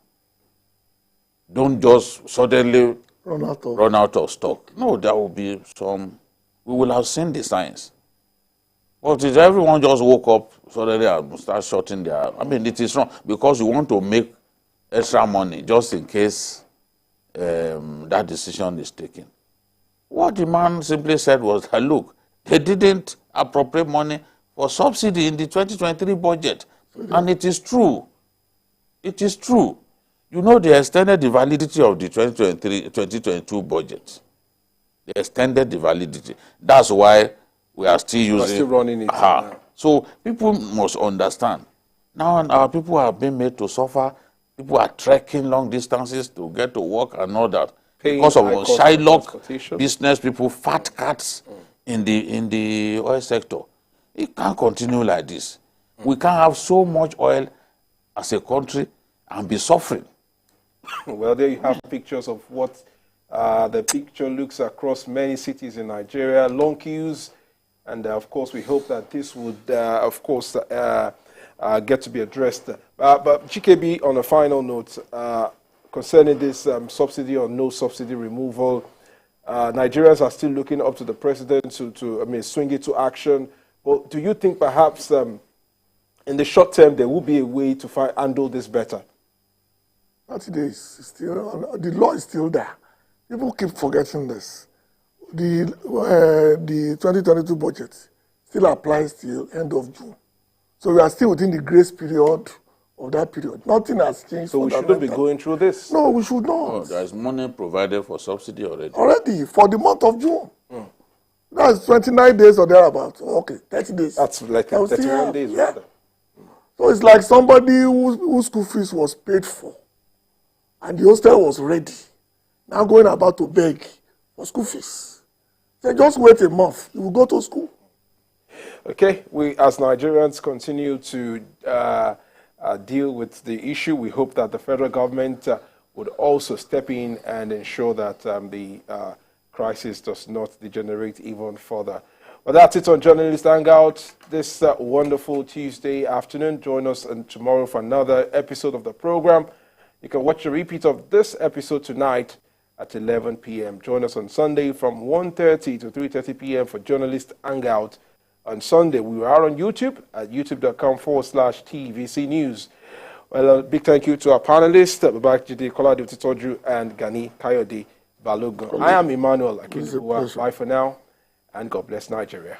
don't just suddenly run out of stock. No, there will be some. We will have seen the signs. But if everyone just woke up suddenly and start shutting their... I mean, it is wrong, because you want to make extra money just in case that decision is taken. What the man simply said was, look, they didn't appropriate money for subsidy in the 2023 budget. And it is true. It is true. You know, they extended the validity of the 2022 budget. They extended the validity. That's why we are still using... We're still running it. Now. So people must understand. Now our people are being made to suffer. People are trekking long distances to get to work and all that. Paying because of Shylock business people, fat cats in the oil sector. It can't continue like this. We can't have so much oil as a country and be suffering. Well, there you have pictures of what the picture looks across many cities in Nigeria, long queues, and of course we hope that this would, get to be addressed. But GKB, on a final note, concerning this subsidy or no subsidy removal, Nigerians are still looking up to the president to swing it to action. But do you think perhaps in the short term there will be a way to handle this better? 30 days, still, the law is still there. People keep forgetting this. The 2022 budget still applies till end of June. So we are still within the grace period of that period. Nothing has changed. So we shouldn't be going through this? No, we should not. Oh, there is money provided for subsidy already. Already, for the month of June. That's 29 days or thereabouts. Okay, 30 days. That's like 31 days, rather. So it's like somebody whose school fees was paid for, and the hostel was ready, now going about to beg for school fees. They just wait a month, you will go to school. Okay, we as Nigerians continue to deal with the issue, we hope that the federal government would also step in and ensure that the crisis does not degenerate even further. Well, that's it on Journalist Hangout this wonderful Tuesday afternoon. Join us tomorrow for another episode of the program. You can watch a repeat of this episode tonight at 11 p.m. Join us on Sunday from 1:30 to 3:30 p.m. for Journalist Hangout. On Sunday, we are on YouTube at youtube.com/TVC News. Well, a big thank you to our panelists, Babajide Kolade Utitoju and Gani Kayode Balogun. I am Emmanuel Akinbuwa. Bye for now, and God bless Nigeria.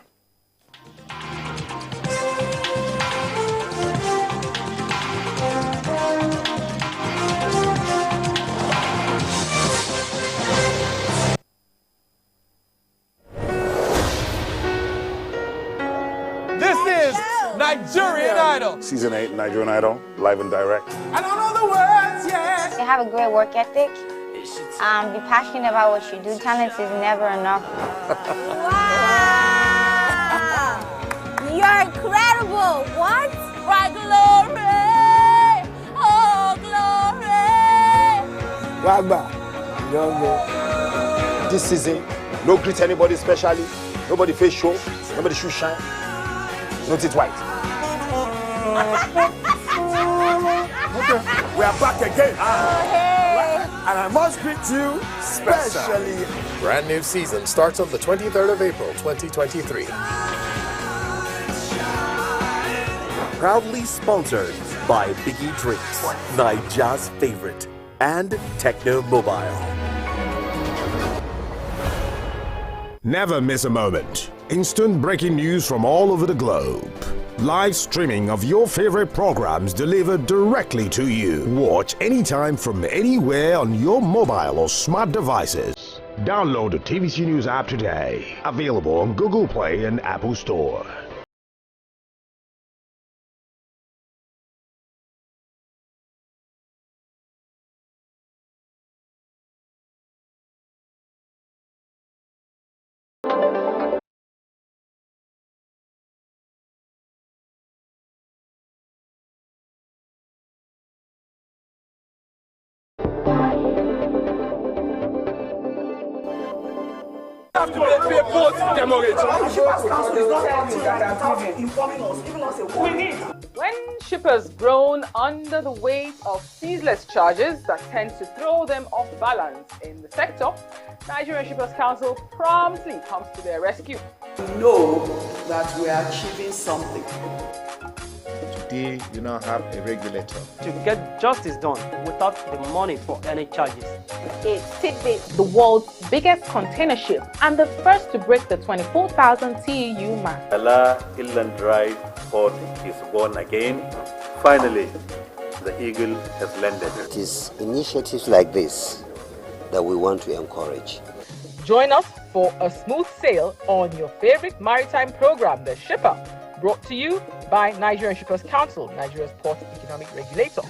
Nigerian Idol. Season 8, Nigerian Idol, live and direct. I don't know the words, yeah. You have a great work ethic. Be passionate about what you do. Talent is never enough. Wow! You're incredible. What? Cry glory. Oh, glory. Wagba, this season, no greet anybody specially. Nobody face show. Nobody shoe shine. Not it white. We are back again. Hey. And I must greet you specially. Brand new season starts on the 23rd of April, 2023. proudly sponsored by Biggie Drinks, Nigeria's favorite, and Techno Mobile. Never miss a moment. Instant breaking news from all over the globe. Live streaming of your favorite programs delivered directly to you. Watch anytime from anywhere on your mobile or smart devices. Download the TVC News app today. Available on Google Play and Apple Store. When shippers groan under the weight of ceaseless charges that tend to throw them off balance in the sector, Nigerian Shippers Council promptly comes to their rescue. We know that we are achieving something. Today, you now have a regulator. To get justice done without the money for any charges. It's Tidbit, the world's biggest container ship and the first to break the 24,000 TEU mark. Allah Inland Drive Port is born again. Finally, the eagle has landed. It is initiatives like this that we want to encourage. Join us for a smooth sail on your favorite maritime program, The Shipper, brought to you by Nigerian Shippers Council, Nigeria's port economic regulator.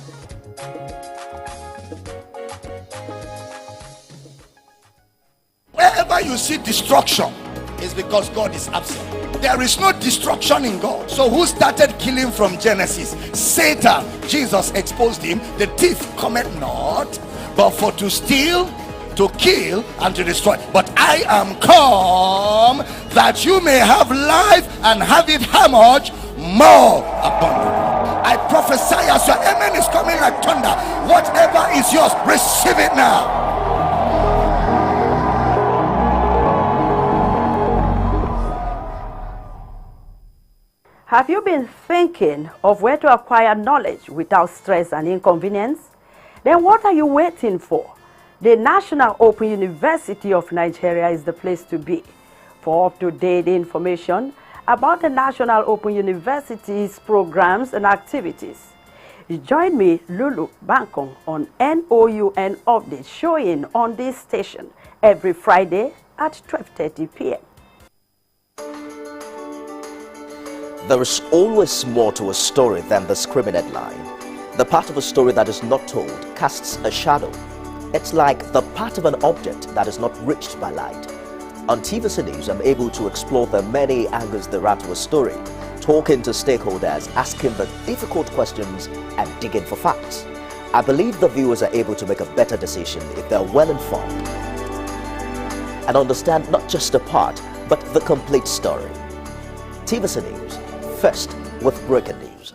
Wherever you see destruction, it's because God is absent. There is no destruction in God. So who started killing from Genesis? Satan. Jesus exposed him. The thief cometh not, but for to steal, to kill, and to destroy. But I am come that you may have life and have it how much? More abundant. I prophesy as your amen is coming like thunder. Whatever is yours, receive it now. Have you been thinking of where to acquire knowledge without stress and inconvenience? Then what are you waiting for? The National Open University of Nigeria is the place to be. For up-to-date information about the National Open University's programs and activities, join me, Lulu Bankong, on NOUN Update, showing on this station every Friday at 12:30 p.m. There is always more to a story than the screaming headline. The part of a story that is not told casts a shadow. It's like the part of an object that is not reached by light. On TVC News, I'm able to explore the many angles there are to a story, talking to stakeholders, asking the difficult questions, and digging for facts. I believe the viewers are able to make a better decision if they're well informed and understand not just a part, but the complete story. TVC News, first with breaking news.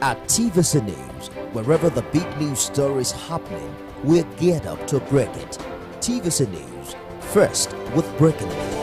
At TVC News, wherever the big news story is happening, we're geared up to break it. TVC News, first with breaking news.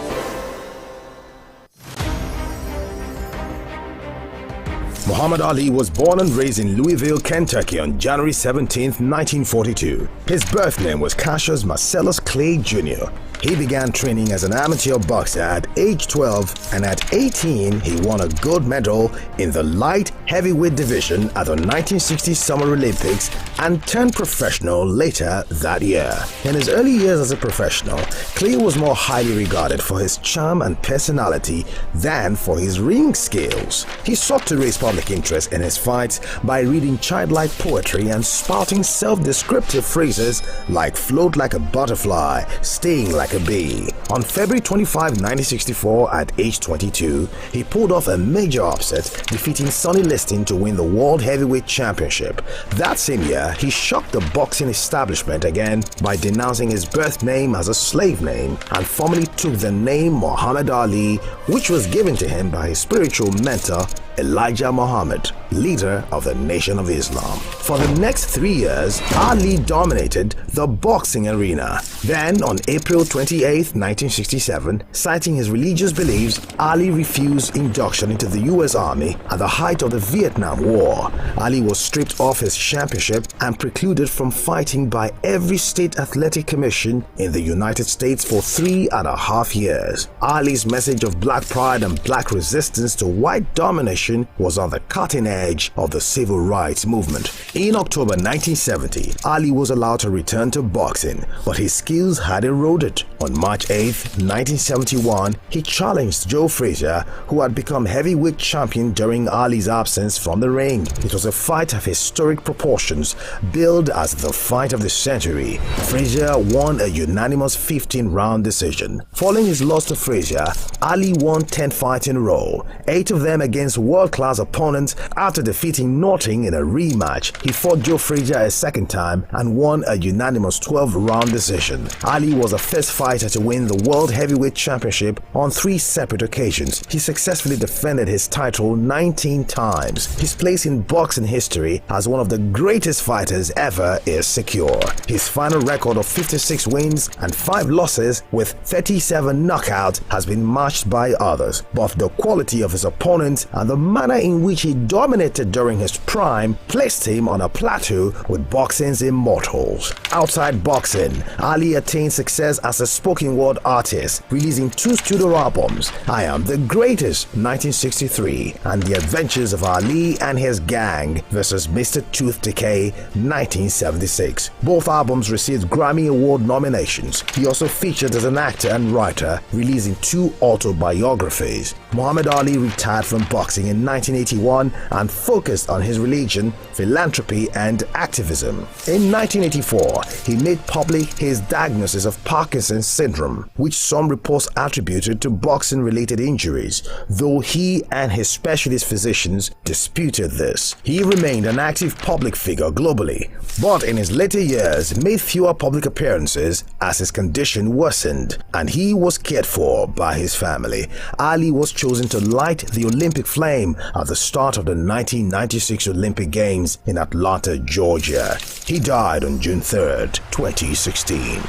Muhammad Ali was born and raised in Louisville, Kentucky on January 17, 1942. His birth name was Cassius Marcellus Clay Jr. He began training as an amateur boxer at age 12, and at 18 he won a gold medal in the light heavyweight division at the 1960 Summer Olympics and turned professional later that year. In his early years as a professional, Clay was more highly regarded for his charm and personality than for his ring skills. He sought to raise public interest in his fights by reading childlike poetry and spouting self-descriptive phrases like float like a butterfly, sting like a bee. On February 25, 1964, at age 22, he pulled off a major upset, defeating Sonny Liston to win the World Heavyweight Championship. That same year, he shocked the boxing establishment again by denouncing his birth name as a slave name and formally took the name Muhammad Ali, which was given to him by his spiritual mentor Elijah Muhammad, leader of the Nation of Islam. For the next 3 years, Ali dominated the boxing arena. Then, on April 20 28, 1967, citing his religious beliefs, Ali refused induction into the U.S. Army at the height of the Vietnam War. Ali was stripped of his championship and precluded from fighting by every state athletic commission in the United States for 3.5 years. Ali's message of black pride and black resistance to white domination was on the cutting edge of the civil rights movement. In October 1970, Ali was allowed to return to boxing, but his skills had eroded. On March 8, 1971, he challenged Joe Frazier, who had become heavyweight champion during Ali's absence from the ring. It was a fight of historic proportions, billed as the fight of the century. Frazier won a unanimous 15-round decision. Following his loss to Frazier, Ali won 10 fights in a row, 8 of them against world-class opponents. After defeating Norton in a rematch, he fought Joe Frazier a second time and won a unanimous 12-round decision. Ali was the first fighter to win the World Heavyweight Championship on 3 separate occasions. He successfully defended his title 19 times. His place in boxing history as one of the greatest fighters ever is secure. His final record of 56 wins and 5 losses with 37 knockouts has been matched by others, but the quality of his opponents and the manner in which he dominated during his prime placed him on a plateau with boxing's immortals. Outside boxing, Ali attained success as a spoken word artist, releasing 2 studio albums, I Am the Greatest 1963 and The Adventures of Ali and His Gang vs. Mr. Tooth Decay 1976. Both albums received Grammy Award nominations. He also featured as an actor and writer, releasing 2 autobiographies. Muhammad Ali retired from boxing in 1981 and focused on his religion, philanthropy and activism. In 1984, he made public his diagnosis of Parkinson's syndrome, which some reports attributed to boxing-related injuries, though he and his specialist physicians disputed this. He remained an active public figure globally, but in his later years made fewer public appearances as his condition worsened, and he was cared for by his family. Ali was chosen to light the Olympic flame at the start of the 1996 Olympic Games in Atlanta, Georgia. He died on June 3, 2016.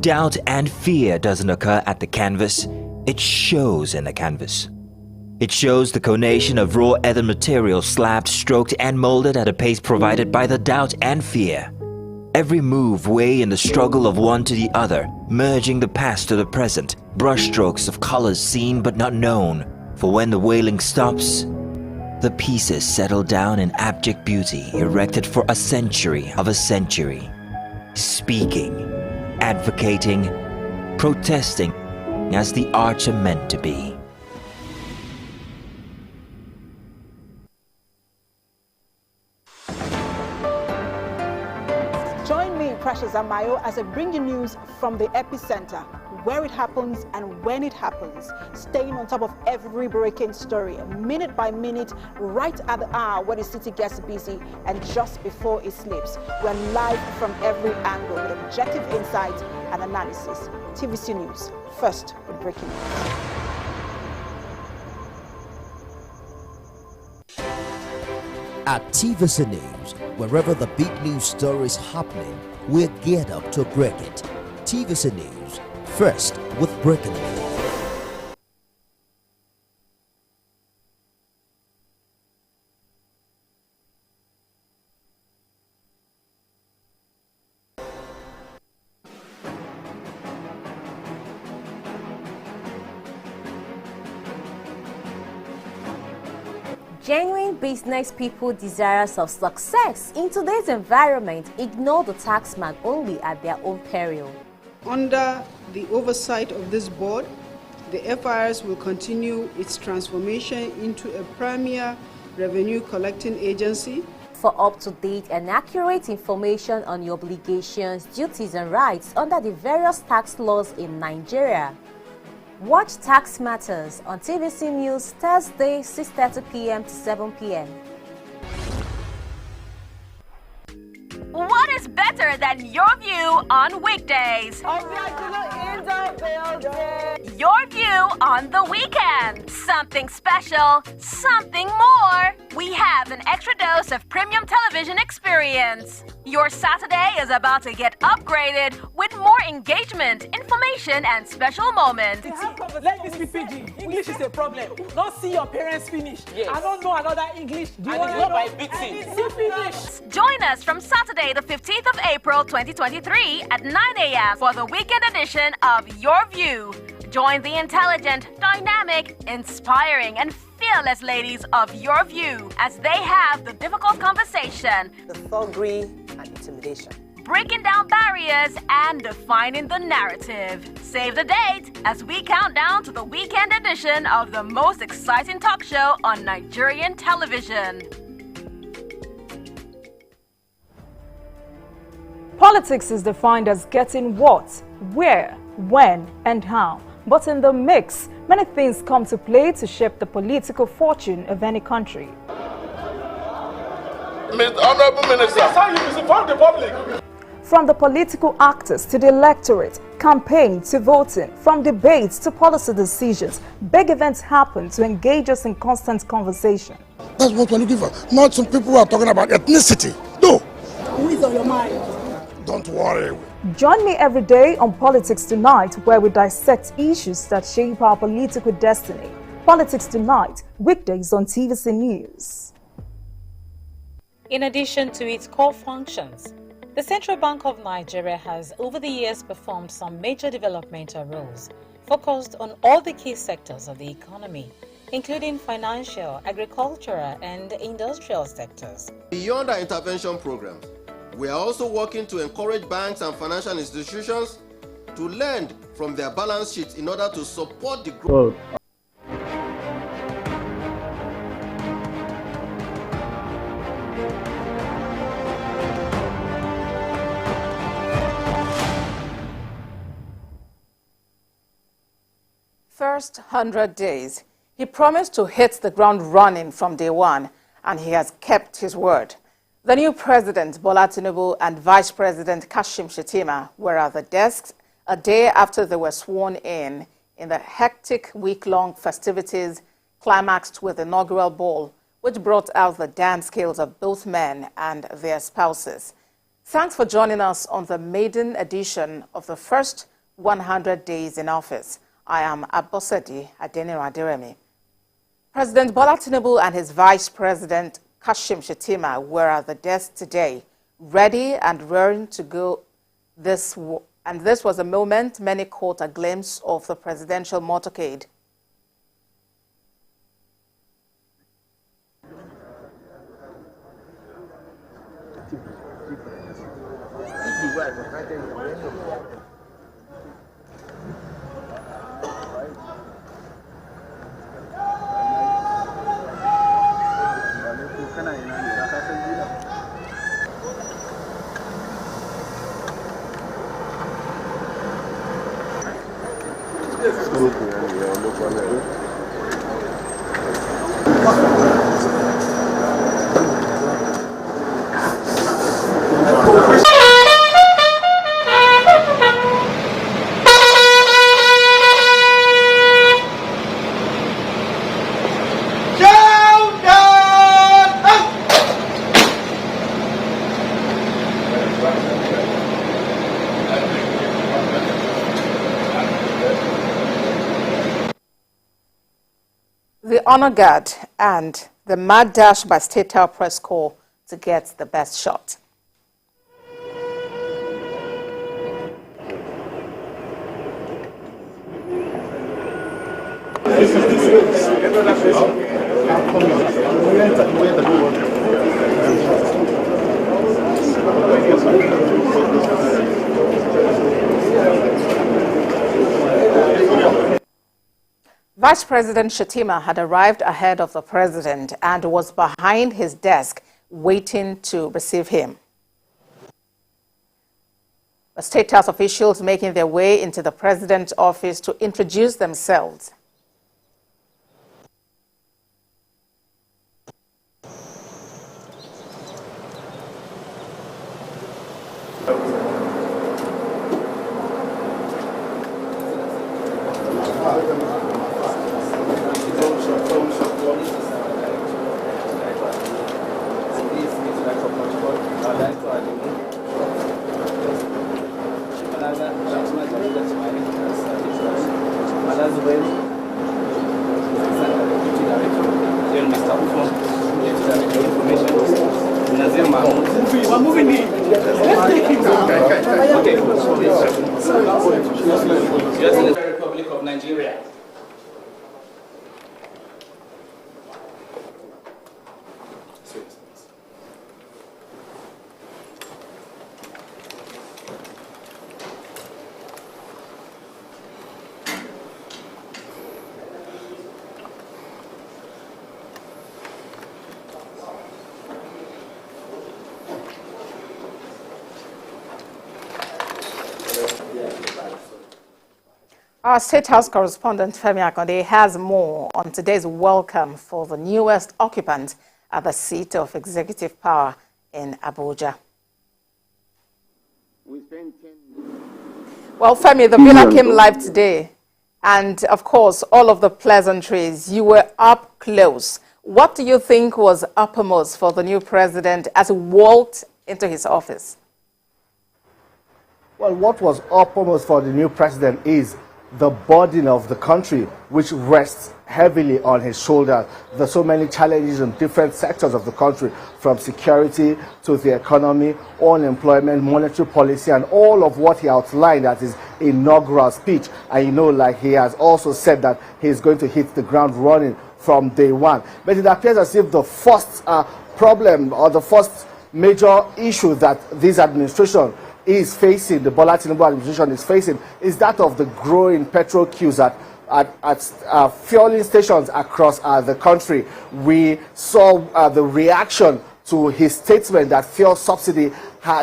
Doubt and fear doesn't occur at the canvas, it shows in the canvas. It shows the conation of raw earthen material slabbed, stroked and molded at a pace provided by the doubt and fear. Every move way in the struggle of one to the other, merging the past to the present, brushstrokes of colors seen but not known. For when the wailing stops, the pieces settle down in abject beauty erected for a century of a century. Speaking, advocating, protesting as the arts are meant to be. Join me, Precious Amayo, as I bring you news from the epicenter, where it happens and when it happens, staying on top of every breaking story, minute by minute, right at the hour when the city gets busy and just before it sleeps. We're live from every angle with objective insight and analysis. TVC News, first with breaking news. At TVC News, wherever the big news story is happening, we're geared up to break it. TVC News, first with breaking news. Genuine business people desirous of success in today's environment ignore the taxman only at their own peril. Under the oversight of this board, the FIRS will continue its transformation into a premier revenue collecting agency. For up-to-date and accurate information on your obligations, duties and rights under the various tax laws in Nigeria, watch Tax Matters on TVC News Thursday, 6:30 p.m. to 7 p.m. What is better bigger than your view on weekdays. Your view on the weekend. Something special, something more. We have an extra dose of premium television experience. Your Saturday is about to get upgraded with more engagement, information, and special moments. Let me speak PG. English is a problem. Don't see your parents finish. Yes. I don't know another English. Do you And want it's to not know? by beating. Finish. Join us from Saturday, the 15th of April, 2023 at 9 a.m. for the weekend edition of Your View. Join the intelligent, dynamic, inspiring, and fearless ladies of Your View as they have the difficult conversation, The thuggery and intimidation. breaking down barriers and defining the narrative. Save the date as we count down to the weekend edition of the most exciting talk show on Nigerian television. Politics is defined as getting what, where, when, and how. But in the mix, many things come to play to shape the political fortune of any country. Mr. Honorable Minister, that's how you misinform the public. From the political actors to the electorate, campaign to voting, from debates to policy decisions, big events happen to engage us in constant conversation. That's what we're looking for. Not some people who are talking about ethnicity. No. Who is on your mind? Don't worry. Join me every day on Politics Tonight, where we dissect issues that shape our political destiny. Politics Tonight, weekdays on TVC News. In addition to its core functions, the Central Bank of Nigeria has over the years performed some major developmental roles focused on all the key sectors of the economy, including financial, agricultural, and industrial sectors. Beyond our intervention programs, we are also working to encourage banks and financial institutions to lend from their balance sheets in order to support the growth. First 100 days. He promised to hit the ground running from day one, and he has kept his word. The new President, Bola Tinubu, and Vice President Kashim Shettima were at the desks a day after they were sworn in the hectic week-long festivities climaxed with the inaugural ball, which brought out the dance skills of both men and their spouses. Thanks for joining us on the maiden edition of the first 100 days in office. I am Abosedi Adeniran. President Bola Tinubu and his Vice President Kashim Shettima were at the desk today, ready and raring to go. This was a moment many caught a glimpse of the presidential motorcade. The honor guard and the mad dash by State House Press Corps to get the best shot. Vice President Shettima had arrived ahead of the president and was behind his desk waiting to receive him. The State House officials making their way into the president's office to introduce themselves. That's when then Mr. Ufo gets the information. Nazir Mahmoud. We're moving in. Let's take him now. Okay. Just in the Republic of Nigeria. Our State House correspondent Femi Akonde has more on today's welcome for the newest occupant at the seat of executive power in Abuja. Well, Femi, the villa came live today, and of course, all of the pleasantries, you were up close. What do you think was uppermost for the new president as he walked into his office? Well, what was uppermost for the new president is the burden of the country, which rests heavily on his shoulders. There's so many challenges in different sectors of the country, from security to the economy, unemployment, monetary policy, and all of what he outlined at his inaugural speech. And you know, like he has also said that he's going to hit the ground running from day one. But it appears as if the first problem or the first major issue that this administration is facing, the Bola Tinubu administration is facing, is that of the growing petrol queues at fueling stations across the country. We saw the reaction to his statement that fuel subsidy,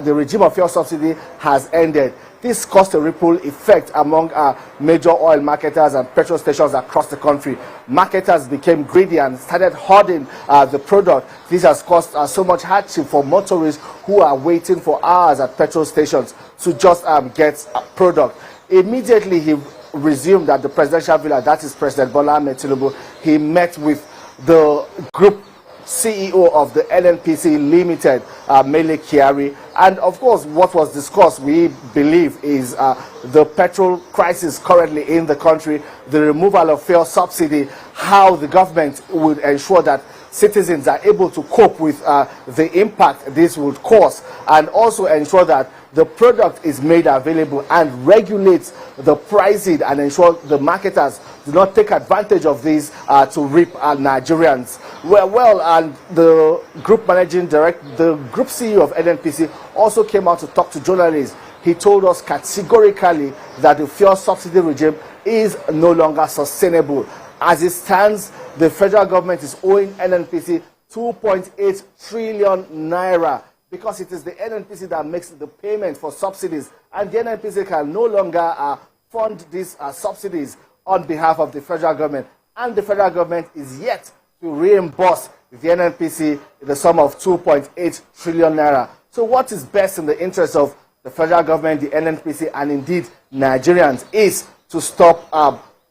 the regime of fuel subsidy has ended. This caused a ripple effect among major oil marketers and petrol stations across the country. Marketers became greedy and started hoarding the product. This has caused so much hardship for motorists who are waiting for hours at petrol stations to just get a product. Immediately he resumed at the presidential villa, that is President Bola Ahmed Tinubu. He met with the group CEO of the NNPC Limited, Mele Kyari. And of course, what was discussed, we believe, is the petrol crisis currently in the country, the removal of fuel subsidy, how the government would ensure that citizens are able to cope with the impact this would cause, and also ensure that the product is made available and regulates the pricing and ensure the marketers do not take advantage of this to reap Nigerians. Well, and the group managing director, the group CEO of NNPC also came out to talk to journalists. He told us categorically that the fuel subsidy regime is no longer sustainable. As it stands, the federal government is owing NNPC 2.8 trillion naira because it is the NNPC that makes the payment for subsidies, and the NNPC can no longer fund these subsidies on behalf of the federal government, and the federal government is yet to reimburse the NNPC the sum of 2.8 trillion naira. So what is best in the interest of the federal government, the NNPC, and indeed Nigerians is to stop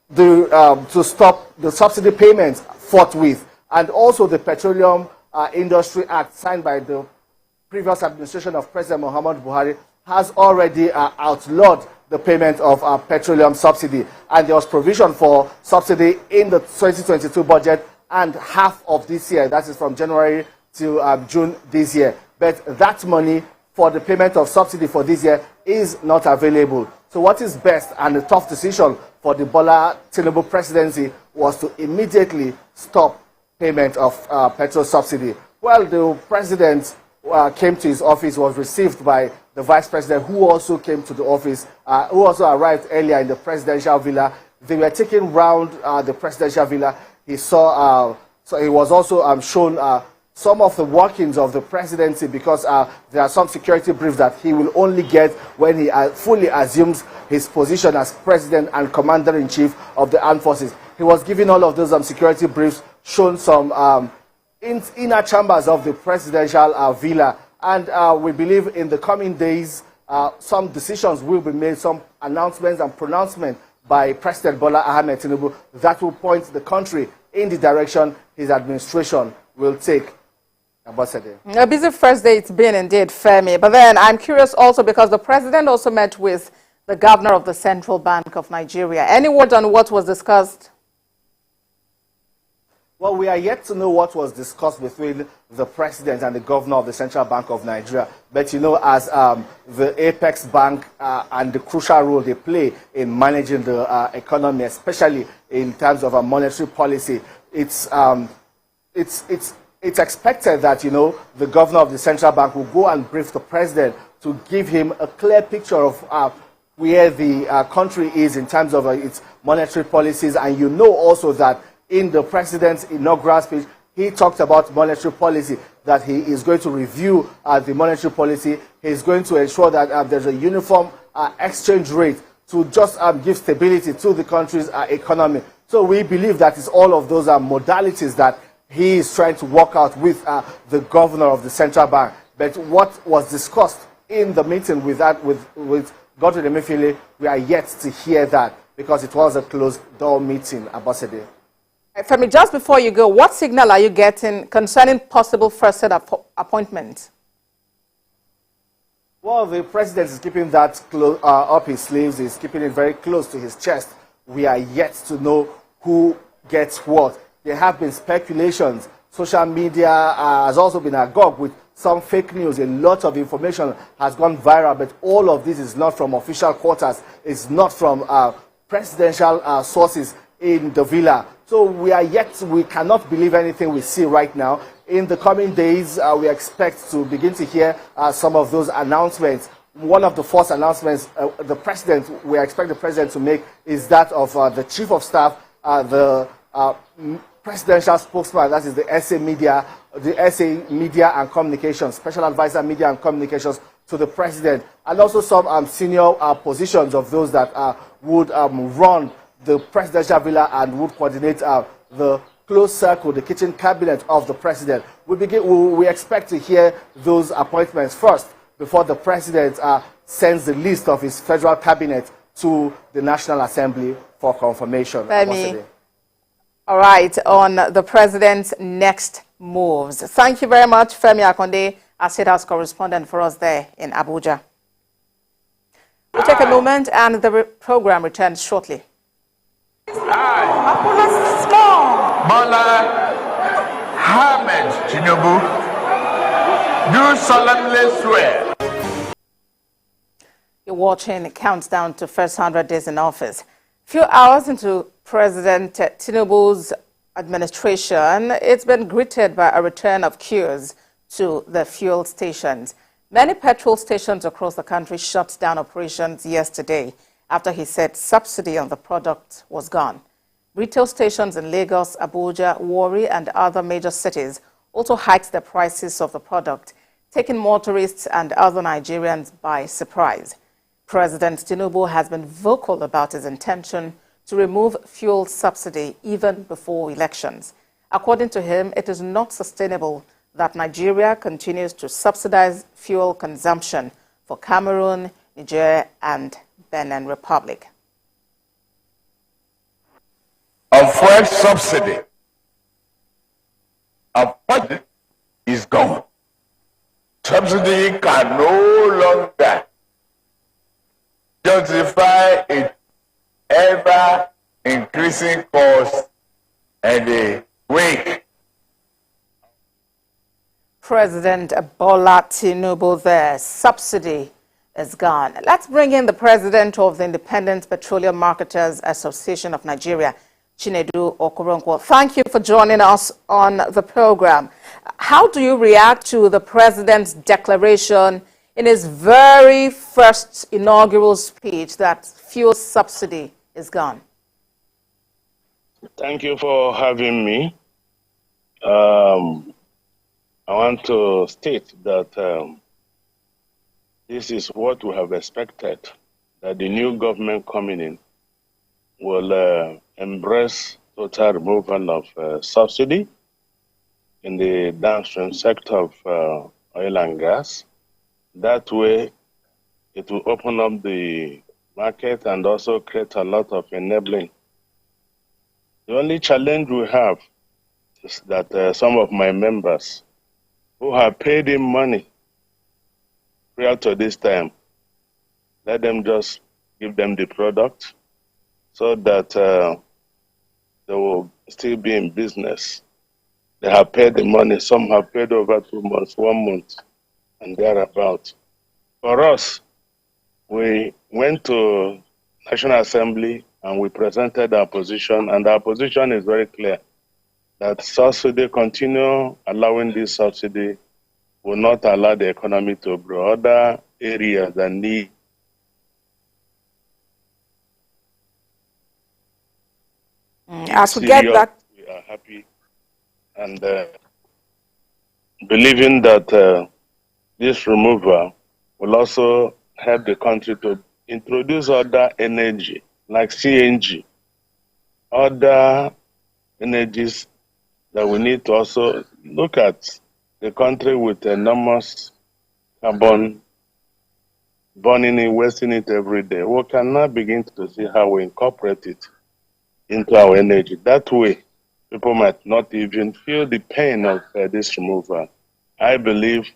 the subsidy payments forthwith. And also the Petroleum Industry Act signed by the previous administration of President Muhammad Buhari has already outlawed the payment of petroleum subsidy, and there was provision for subsidy in the 2022 budget and half of this year, that is from January to June this year. But that money for the payment of subsidy for this year is not available. So what is best, and a tough decision for the Bola Tinubu presidency, was to immediately stop payment of petrol subsidy. Well, the president came to his office, was received by the vice president, who also came to the office, who also arrived earlier in the presidential villa. They were taken round the presidential villa. He saw, so he was also shown some of the workings of the presidency, because there are some security briefs that he will only get when he fully assumes his position as president and commander-in-chief of the armed forces. He was given all of those security briefs, shown some inner chambers of the presidential villa, and we believe in the coming days some decisions will be made, some announcements and pronouncements by President Bola Ahmed Tinubu that will point the country in the direction his administration will take. Ambassador. A busy first day it's been indeed, Femi. But then I'm curious also because the president also met with the governor of the Central Bank of Nigeria. Any word on what was discussed? Well, we are yet to know what was discussed between the president and the governor of the Central Bank of Nigeria. But, you know, as the apex bank and the crucial role they play in managing the economy, especially in terms of a monetary policy, it's expected that, you know, the governor of the Central Bank will go and brief the president to give him a clear picture of where the country is in terms of its monetary policies. And you know also that in the president's inaugural speech, he talked about monetary policy, that he is going to review the monetary policy. He's going to ensure that there's a uniform exchange rate to just give stability to the country's economy. So we believe that it's all of those modalities that he is trying to work out with the governor of the Central Bank. But what was discussed in the meeting with Godwin Emefiele, we are yet to hear that because it was a closed-door meeting, Ambassador. Femi, just before you go, what signal are you getting concerning possible first set appointment? Well, the president is keeping that up his sleeves. He's keeping it very close to his chest. We are yet to know who gets what. There have been speculations. Social media has also been agog with some fake news. A lot of information has gone viral, but all of this is not from official quarters. It's not from presidential sources in the villa. So we cannot believe anything we see right now. In the coming days, we expect to begin to hear some of those announcements. One of the first announcements we expect the president to make is that of the chief of staff, the presidential spokesman, that is the SA Media and Communications, Special Advisor Media and Communications to the president, and also some senior positions of those that would run the presidential villa and would coordinate the close circle, the kitchen cabinet of the president. We expect to hear those appointments first before the president sends the list of his federal cabinet to the National Assembly for confirmation. All right, on the president's next moves. Thank you very much, Femi Akonde, our State House correspondent for us there in Abuja. We'll take a moment and the program returns shortly. Bola Ahmed Tinubu do solemnly swear. You're watching Countdown to First 100 Days in Office. Few hours into President Tinubu's administration, it's been greeted by a return of queues to the fuel stations. Many petrol stations across the country shut down operations yesterday after he said subsidy on the product was gone. Retail stations in Lagos, Abuja, Warri, and other major cities also hiked the prices of the product, taking motorists and other Nigerians by surprise. President Tinubu has been vocal about his intention to remove fuel subsidy even before elections. According to him, it is not sustainable that Nigeria continues to subsidize fuel consumption for Cameroon, Niger, and Benin Republic. Of fuel subsidy of budget is gone. Subsidy can no longer justify its ever increasing cost and the wake. President Bola Tinubu there, subsidy is gone. Let's bring in the president of the Independent Petroleum Marketers Association of Nigeria, Chinedu Okoronkwo. Thank you for joining us on the program. How do you react to the president's declaration in his very first inaugural speech that fuel subsidy is gone? Thank you for having me. I want to state that this is what we have expected, that the new government coming in will embrace total removal of subsidy in the downstream sector of oil and gas. That way, it will open up the market and also create a lot of enabling. The only challenge we have is that some of my members who have paid him money prior to this time, let them just give them the product so that they will still be in business. They have paid the money. Some have paid over 2 months, 1 month, and thereabout. For us, we went to National Assembly and we presented our position, and our position is very clear that subsidy, continue allowing this subsidy, will not allow the economy to grow. Other areas that need as we get back, we are happy and believing that this removal will also help the country to introduce other energy like CNG, other energies that we need to also look at. The country with enormous carbon burning it, wasting it every day. We can now begin to see how we incorporate it into our energy. That way, people might not even feel the pain of this removal. I believe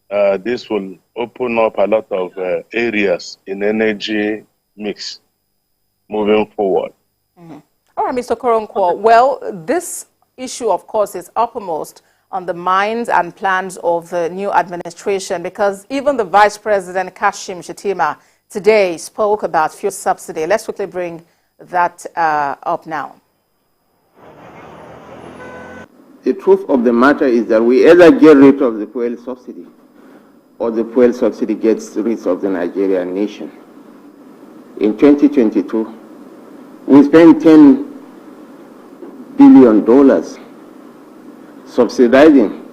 this will open up a lot of areas in energy mix moving forward. All right, Mr. Okoronkwo. Well, this issue, of course, is uppermost on the minds and plans of the new administration, because even the Vice President, Kashim Shettima, today spoke about fuel subsidy. Let's quickly bring that up now. The truth of the matter is that we either get rid of the fuel subsidy or the fuel subsidy gets rid of the Nigerian nation. In 2022, we spent $10 billion subsidizing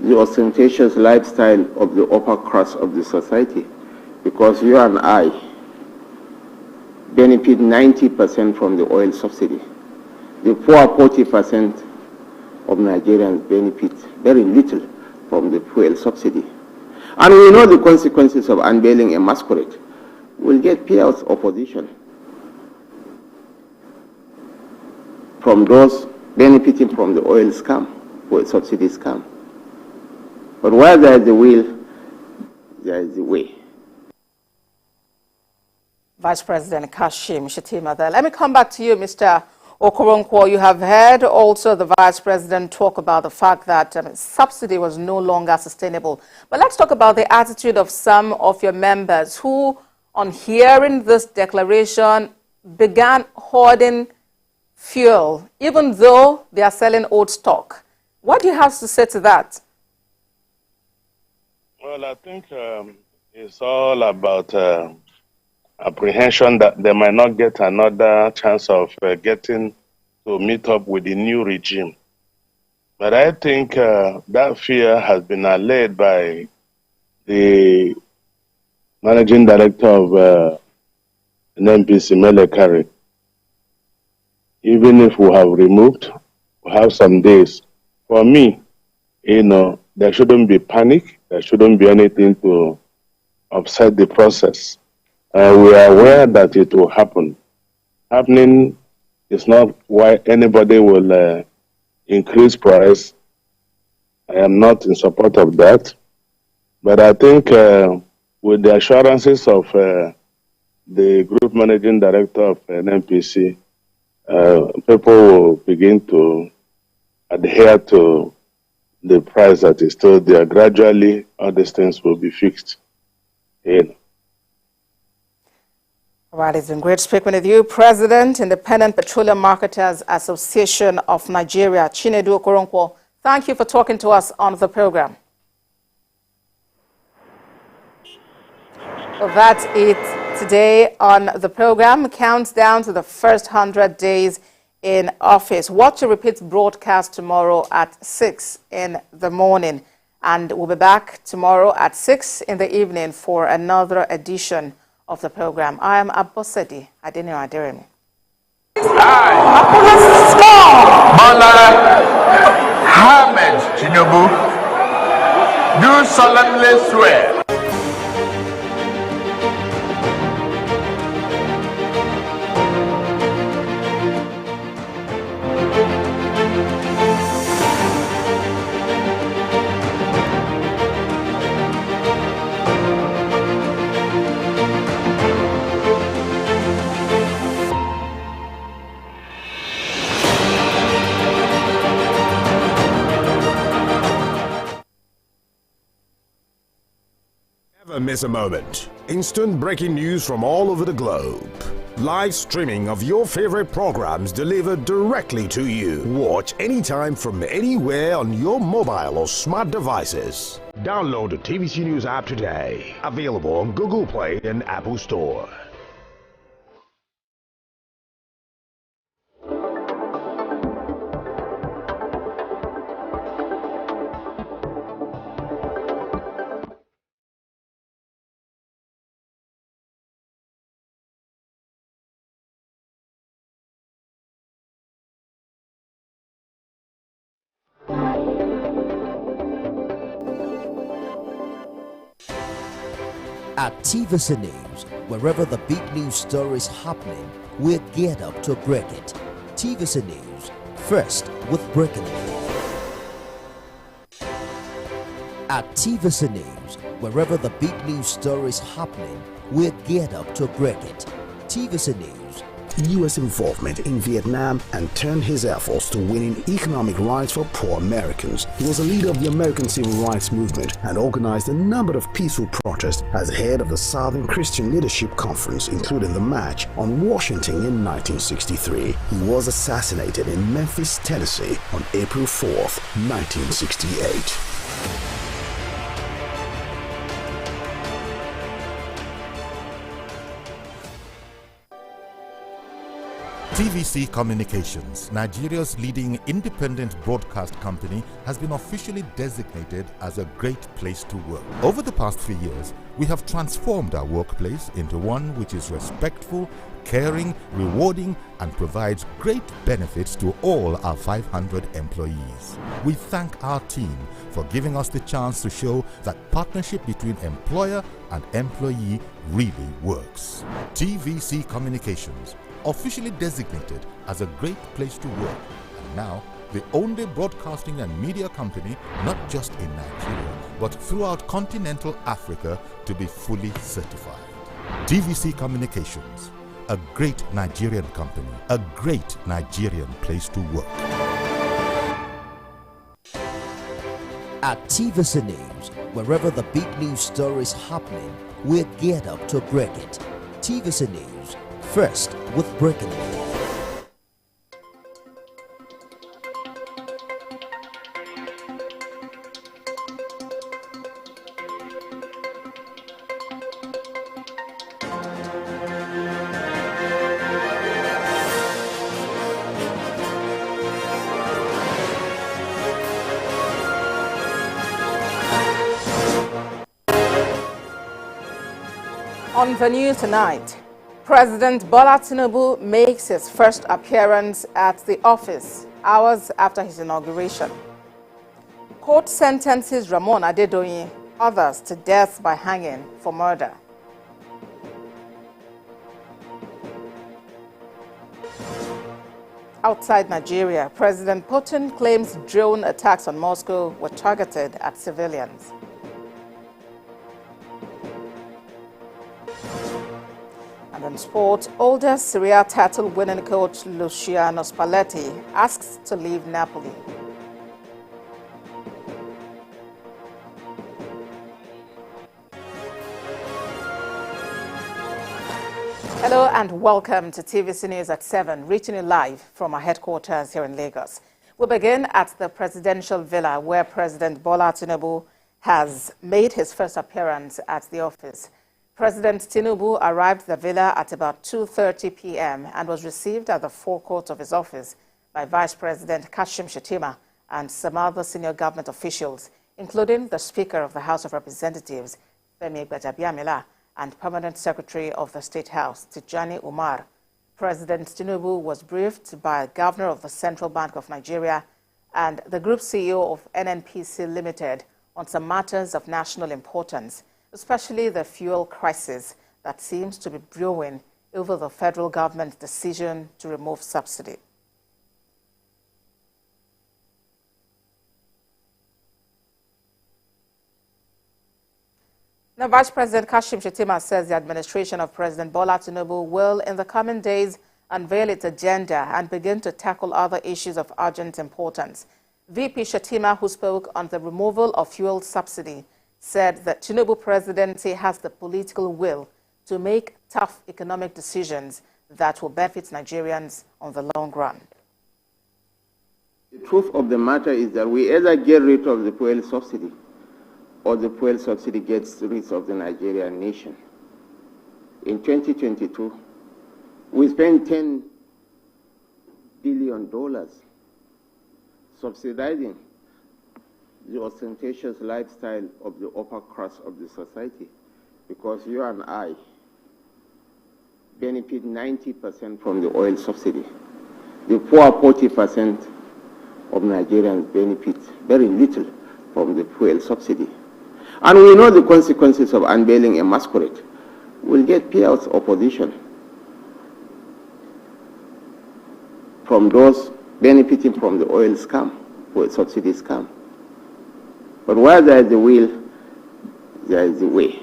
the ostentatious lifestyle of the upper class of the society, because you and I benefit 90% from the oil subsidy. The poor 40% of Nigerians benefit very little from the fuel subsidy. And we know the consequences of unveiling a masquerade. We'll get payouts opposition from those benefiting from the oil scam, oil subsidy scam. But where there is a will, there is a way. Vice President Kashim Shettima there. Let me come back to you, Mr. Okoronkwo. You have heard also the Vice President talk about the fact that subsidy was no longer sustainable. But let's talk about the attitude of some of your members who, on hearing this declaration, began hoarding fuel, even though they are selling old stock. What do you have to say to that? Well, I think it's all about apprehension that they might not get another chance of getting to meet up with the new regime. But I think that fear has been allayed by the managing director of NNPC, Melekari. Even if we have removed, we have some days. For me, there shouldn't be panic. There shouldn't be anything to upset the process. We are aware that it will happen. Happening is not why anybody will increase price. I am not in support of that. But I think with the assurances of the group managing director of NNPC, people will begin to adhere to the price that is still there. Gradually, all these things will be fixed. All right, it's been great speaking with you. President, Independent Petroleum Marketers Association of Nigeria, Chinedu Okoronkwo, thank you for talking to us on the program. Well, that's it today on the program. Counts down to the first 100 days in office. Watch a repeat broadcast tomorrow at 6 in the morning. And we'll be back tomorrow at 6 in the evening for another edition of the program. I am Abosedi Adeniran Aderemi. Ahmed Tinubu, do solemnly swear miss a moment. Instant breaking news from all over the globe. Live streaming of your favorite programs delivered directly to you. Watch anytime from anywhere on your mobile or smart devices. Download the TVC News app today. Available on Google Play and Apple Store. At TVC News, wherever the big news story is happening, we're geared up to break it. TVC News, first with breaking news. At TVC News, wherever the big news story is happening, we're geared up to break it. TVC News. U.S. involvement in Vietnam and turned his efforts to winning economic rights for poor Americans. He was a leader of the American Civil Rights Movement and organized a number of peaceful protests as head of the Southern Christian Leadership Conference, including the March on Washington in 1963. He was assassinated in Memphis, Tennessee on April 4th, 1968. TVC Communications, Nigeria's leading independent broadcast company, has been officially designated as a great place to work. Over the past 3 years, we have transformed our workplace into one which is respectful, caring, rewarding, and provides great benefits to all our 500 employees. We thank our team for giving us the chance to show that partnership between employer and employee really works. TVC Communications, officially designated as a great place to work, and now the only broadcasting and media company not just in Nigeria but throughout continental Africa to be fully certified. TVC Communications, a great Nigerian company, a great Nigerian place to work. At TVC News, wherever the big news story is happening, we're geared up to break it. TVC News, first with breaking news. On the news tonight, President Bola Tinubu makes his first appearance at the office hours after his inauguration. Court sentences Ramon Adedoyin, others to death by hanging for murder. Outside Nigeria, President Putin claims drone attacks on Moscow were targeted at civilians. And in sport, older Serie A title-winning coach Luciano Spalletti asks to leave Napoli. Hello and welcome to TVC News at 7, reaching you live from our headquarters here in Lagos. We'll begin at the presidential villa where President Bola Tinubu has made his first appearance at the office. President Tinubu arrived at the villa at about 2:30 p.m. and was received at the forecourt of his office by Vice President Kashim Shettima and some other senior government officials, including the Speaker of the House of Representatives, Femi Gbajabiamila, and Permanent Secretary of the State House, Tijani Umar. President Tinubu was briefed by Governor of the Central Bank of Nigeria and the Group CEO of NNPC Limited on some matters of national importance, especially the fuel crisis that seems to be brewing over the federal government's decision to remove subsidy. Now, Vice President Kashim Shettima says the administration of President Bola Tinubu will, in the coming days, unveil its agenda and begin to tackle other issues of urgent importance. VP Shettima, who spoke on the removal of fuel subsidy, said that Tinubu presidency has the political will to make tough economic decisions that will benefit Nigerians on the long run. The truth of the matter is that we either get rid of the fuel subsidy or the fuel subsidy gets rid of the Nigerian nation. In 2022, we spent $10 billion subsidizing the ostentatious lifestyle of the upper class of the society, because you and I benefit 90% from the oil subsidy. The poor 40% of Nigerians benefit very little from the fuel subsidy. And we know the consequences of unveiling a masquerade. We'll get payouts opposition from those benefiting from the oil scam, oil subsidy scam. But where there is a will, there is a way.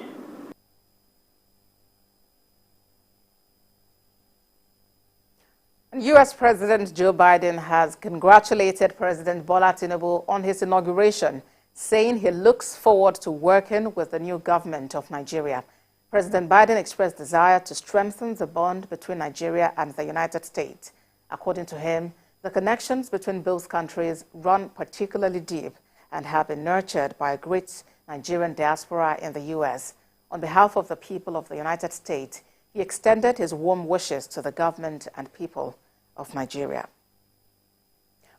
U.S. President Joe Biden has congratulated President Bola Tinubu on his inauguration, saying he looks forward to working with the new government of Nigeria. President Biden expressed desire to strengthen the bond between Nigeria and the United States. According to him, the connections between both countries run particularly deep and have been nurtured by a great Nigerian diaspora in the U.S. On behalf of the people of the United States, he extended his warm wishes to the government and people of Nigeria.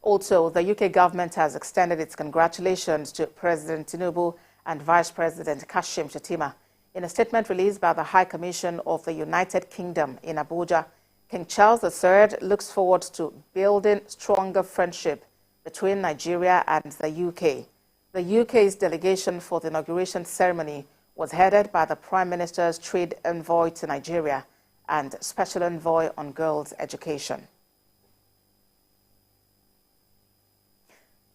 Also, the UK government has extended its congratulations to President Tinubu and Vice President Kashim Shettima. In a statement released by the High Commission of the United Kingdom in Abuja, King Charles III looks forward to building stronger friendship between Nigeria and the UK. The UK's delegation for the inauguration ceremony was headed by the Prime Minister's trade envoy to Nigeria and special envoy on girls' education.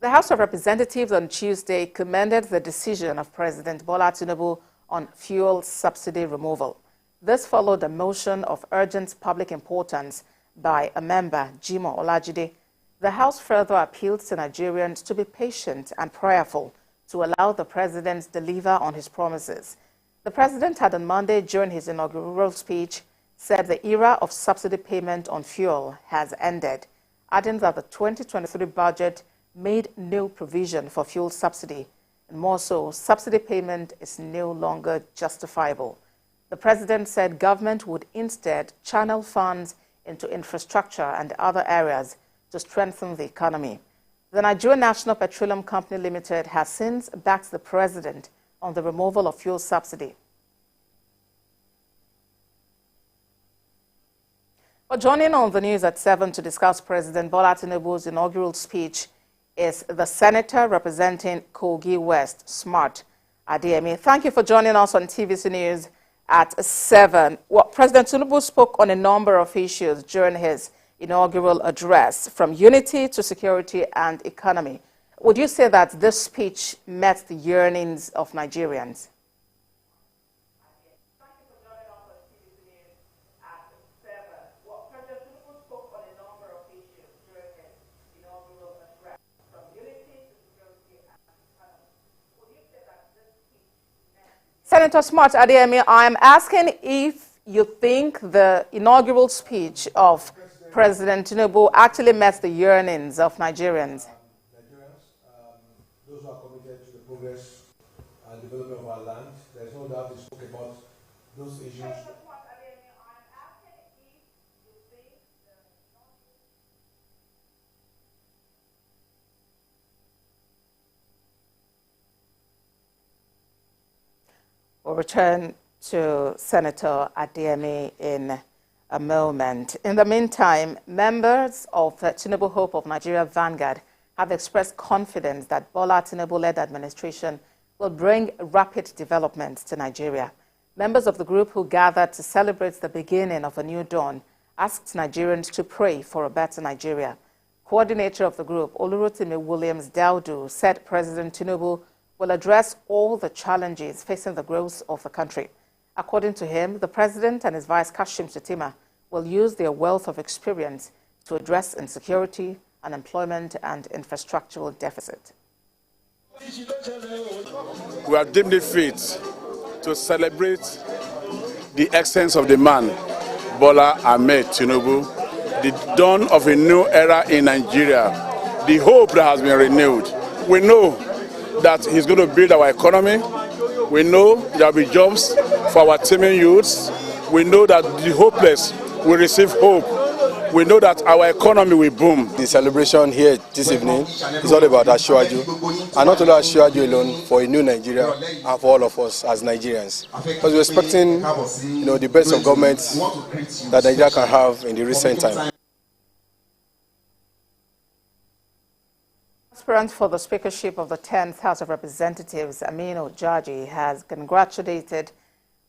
The House of Representatives on Tuesday commended the decision of President Bola Tinubu on fuel subsidy removal. This followed a motion of urgent public importance by a member, Jimoh Olajide. The House further appealed to Nigerians to be patient and prayerful to allow the president to deliver on his promises. The president had on Monday, during his inaugural speech, said the era of subsidy payment on fuel has ended, adding that the 2023 budget made no provision for fuel subsidy, and more so, subsidy payment is no longer justifiable. The president said government would instead channel funds into infrastructure and other areas to strengthen the economy. The Nigerian National Petroleum Company Limited has since backed the president on the removal of fuel subsidy. Well, joining on the news at 7 to discuss President Bola Tinubu's inaugural speech is the senator representing Kogi West, Smart Adeyemi. Thank you for joining us on TVC News at 7. Well, President Tinubu spoke on a number of issues during his inaugural address, from unity to security and economy. Would you say that this speech met the yearnings of Nigerians? Senator Smart Adeyemi, I'm asking if you think the inaugural speech of President Tinubu actually met the yearnings of Nigerians. Those who are committed to the progress and development of our land, there's no doubt they spoke about those issues. We'll return to Senator Adeyemi in a moment. In the meantime, members of the Tinubu Hope of Nigeria Vanguard have expressed confidence that Bola Tinubu-led administration will bring rapid developments to Nigeria. Members of the group who gathered to celebrate the beginning of a new dawn asked Nigerians to pray for a better Nigeria. Coordinator of the group, Olurotimi Williams Daudu, said President Tinubu will address all the challenges facing the growth of the country. According to him, the president and his vice Kashim Shettima will use their wealth of experience to address insecurity, unemployment, and infrastructural deficit. we have deemed it fit to celebrate the excellence of the man, Bola Ahmed Tinubu, the dawn of a new era in Nigeria, the hope that has been renewed. We know that he's going to build our economy. We know there will be jobs for our teeming youths. We know that the hopeless will receive hope. We know that our economy will boom. The celebration here this evening is all about Asiwaju, and not only Asiwaju alone, for a new Nigeria and for all of us as Nigerians. Because we're expecting, the best of government that Nigeria can have in the recent time. Aspirant for the speakership of the 10th House of Representatives, Aminu Jaji, has congratulated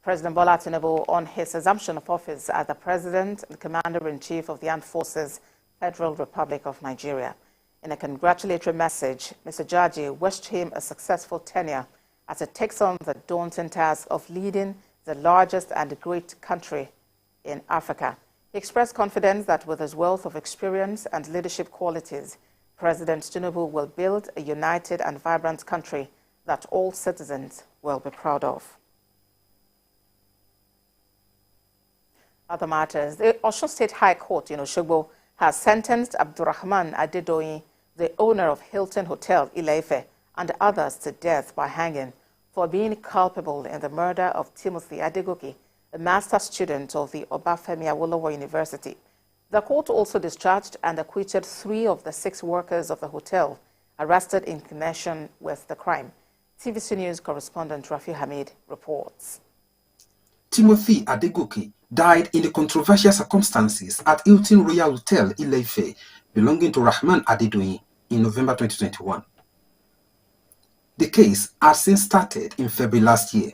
President Bola Tinubu on his assumption of office as the President and Commander-in-Chief of the Armed Forces, Federal Republic of Nigeria. In a congratulatory message, Mr. Jaji wished him a successful tenure as he takes on the daunting task of leading the largest and great country in Africa. He expressed confidence that with his wealth of experience and leadership qualities, President Tinubu will build a united and vibrant country that all citizens will be proud of. Other matters, the Osun State High Court in Osogbo has sentenced Abdurrahman Adedoyin, the owner of Hilton Hotel, Ile-Ife, and others to death by hanging for being culpable in the murder of Timothy Adegoke, a master's student of the Obafemi Awolowo University. The court also discharged and acquitted 3 of the 6 workers of the hotel arrested in connection with the crime. TVC News correspondent Rafi Hamid reports. Timothy Adegoke died in the controversial circumstances at Hilton Royal Hotel, Ile-Ife, belonging to Rahman Adedoyin in November 2021. The case had since started in February last year.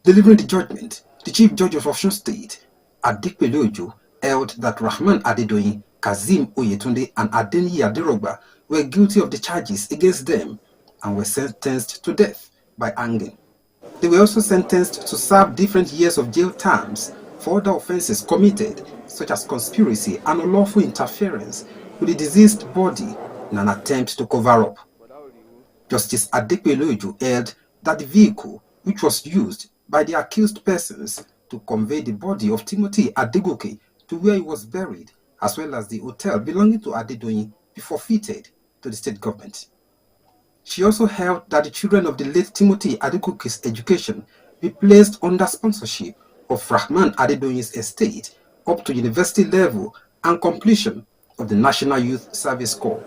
Delivering the judgment, the Chief Judge of Osun State, Adikpele Ojo, held that Rahman Adedoyin, Kazeem Oyetunde, and Adeniyi Aderogba were guilty of the charges against them and were sentenced to death by hanging. They were also sentenced to serve different years of jail terms for other offenses committed, such as conspiracy and unlawful interference with the deceased body in an attempt to cover up. Justice Adekpele Ojo held that the vehicle, which was used by the accused persons to convey the body of Timothy Adegoke to where he was buried, as well as the hotel belonging to Adedoyin, be forfeited to the state government. She also held that the children of the late Timothy Adegoke's education be placed under sponsorship of Rahman Adedoyin's estate up to university level and completion of the National Youth Service Corps.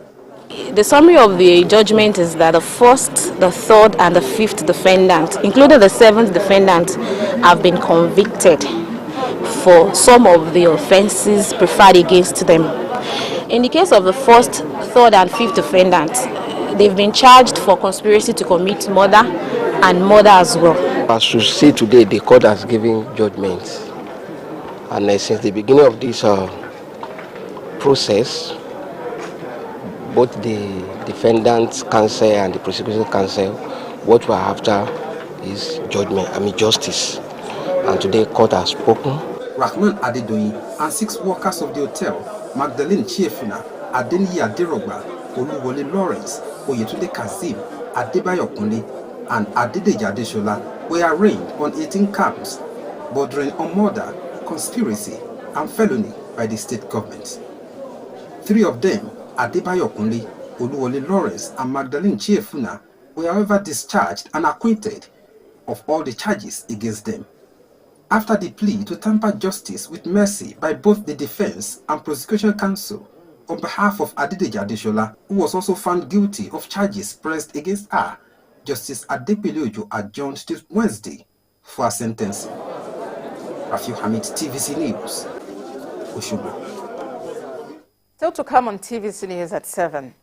The summary of the judgment is that the 1st, the 3rd, and the 5th defendant, including the 7th defendant, have been convicted for some of the offenses preferred against them. In the case of the 1st, 3rd, and 5th defendants, they've been charged for conspiracy to commit murder and murder as well. As you see today, the court has given judgments, and since the beginning of this process, both the defendant's counsel and the prosecution counsel, what we're after is justice. And today, court has spoken. Rahman Adedoyin and 6 workers of the hotel, Magdalene Chiefuna, Adeniyi Aderogba, Oluwole Lawrence, Oyetunde Kazeem, Adebayo Kunle, and Adedeji Adeshola, were arraigned on 18 counts, bordering on murder, conspiracy, and felony by the state government. 3 of them, Adebayo Kunle, Oluwole Lawrence, and Magdalene Chiefuna, were however discharged and acquitted of all the charges against them. After the plea to tamper justice with mercy by both the defense and prosecution counsel, on behalf of Adedeji Adeshola, who was also found guilty of charges pressed against her, Justice Adekpele Ojo adjourned till Wednesday for her sentencing. Rafi Hamid, TVC News, Osogbo. Still to come on TVC News at 7.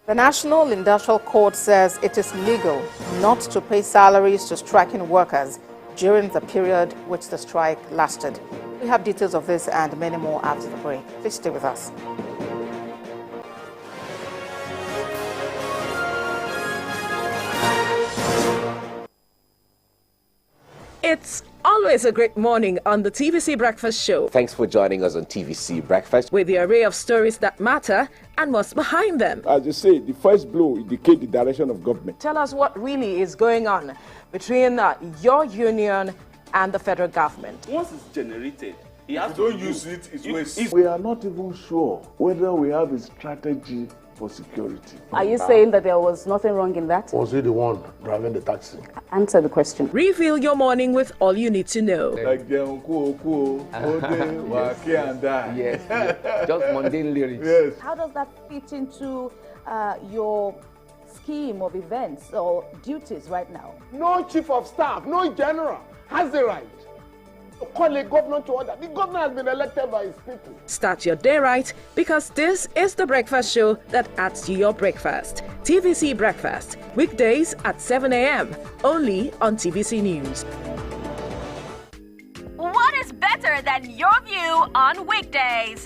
The National Industrial Court says it is legal not to pay salaries to striking workers during the period which the strike lasted. We have details of this and many more after the break. Please stay with us. It's all Always a great morning on the TVC Breakfast Show. Thanks for joining us on TVC Breakfast. With the array of stories that matter and what's behind them. As you say, the first blow indicates the direction of government. Tell us what really is going on between your union and the federal government. Once it's generated, if you don't use it, it's waste. We are not even sure whether we have a strategy for security. Are you saying that there was nothing wrong in that? Was he the one driving the taxi? Answer the question. Reveal your morning with all you need to know. Like the uncle, yes, just mundane lyrics. Yes. How does that fit into your scheme of events or duties right now? No chief of staff, no general has the right to call a governor to order. The governor has been elected by his people. Start your day right, because this is the breakfast show that adds to your breakfast. TVC Breakfast, weekdays at 7 a.m. only on TVC News. What is better than your view on weekdays?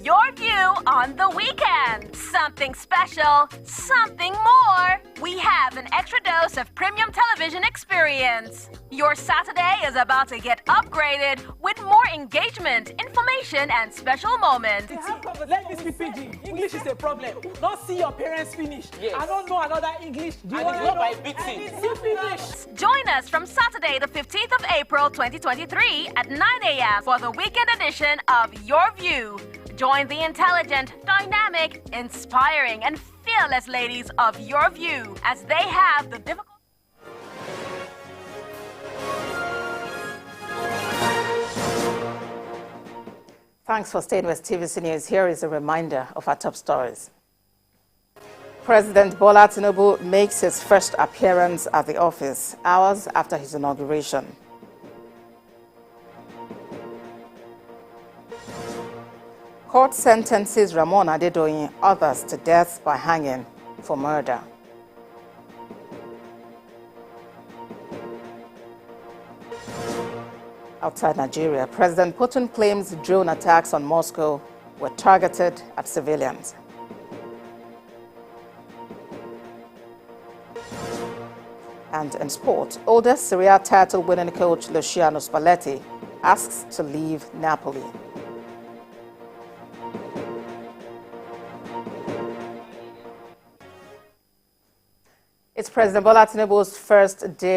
Your view on the weekend. Something special, something more. We have an extra dose of premium television experience. Your Saturday is about to get upgraded with more engagement, information, and special moments. Let me speak PG. English is a problem. Not see your parents finish. Yes. I don't know another English. And it's not by beating. Join us from Saturday, the 15th of April, 2023 at 9 a.m. for the weekend edition of Your View. Join the intelligent, dynamic, inspiring, and fearless ladies of Your View as they have the difficult. Thanks for staying with TVC News. Here is a reminder of our top stories. President Bola Tinubu makes his first appearance at the office hours after his inauguration. Court sentences Ramon Adedoyin others to death by hanging for murder. Outside Nigeria, President Putin claims drone attacks on Moscow were targeted at civilians. And in sport, oldest Serie A title-winning coach Luciano Spalletti asks to leave Napoli. It's President Bola Tinubu's first day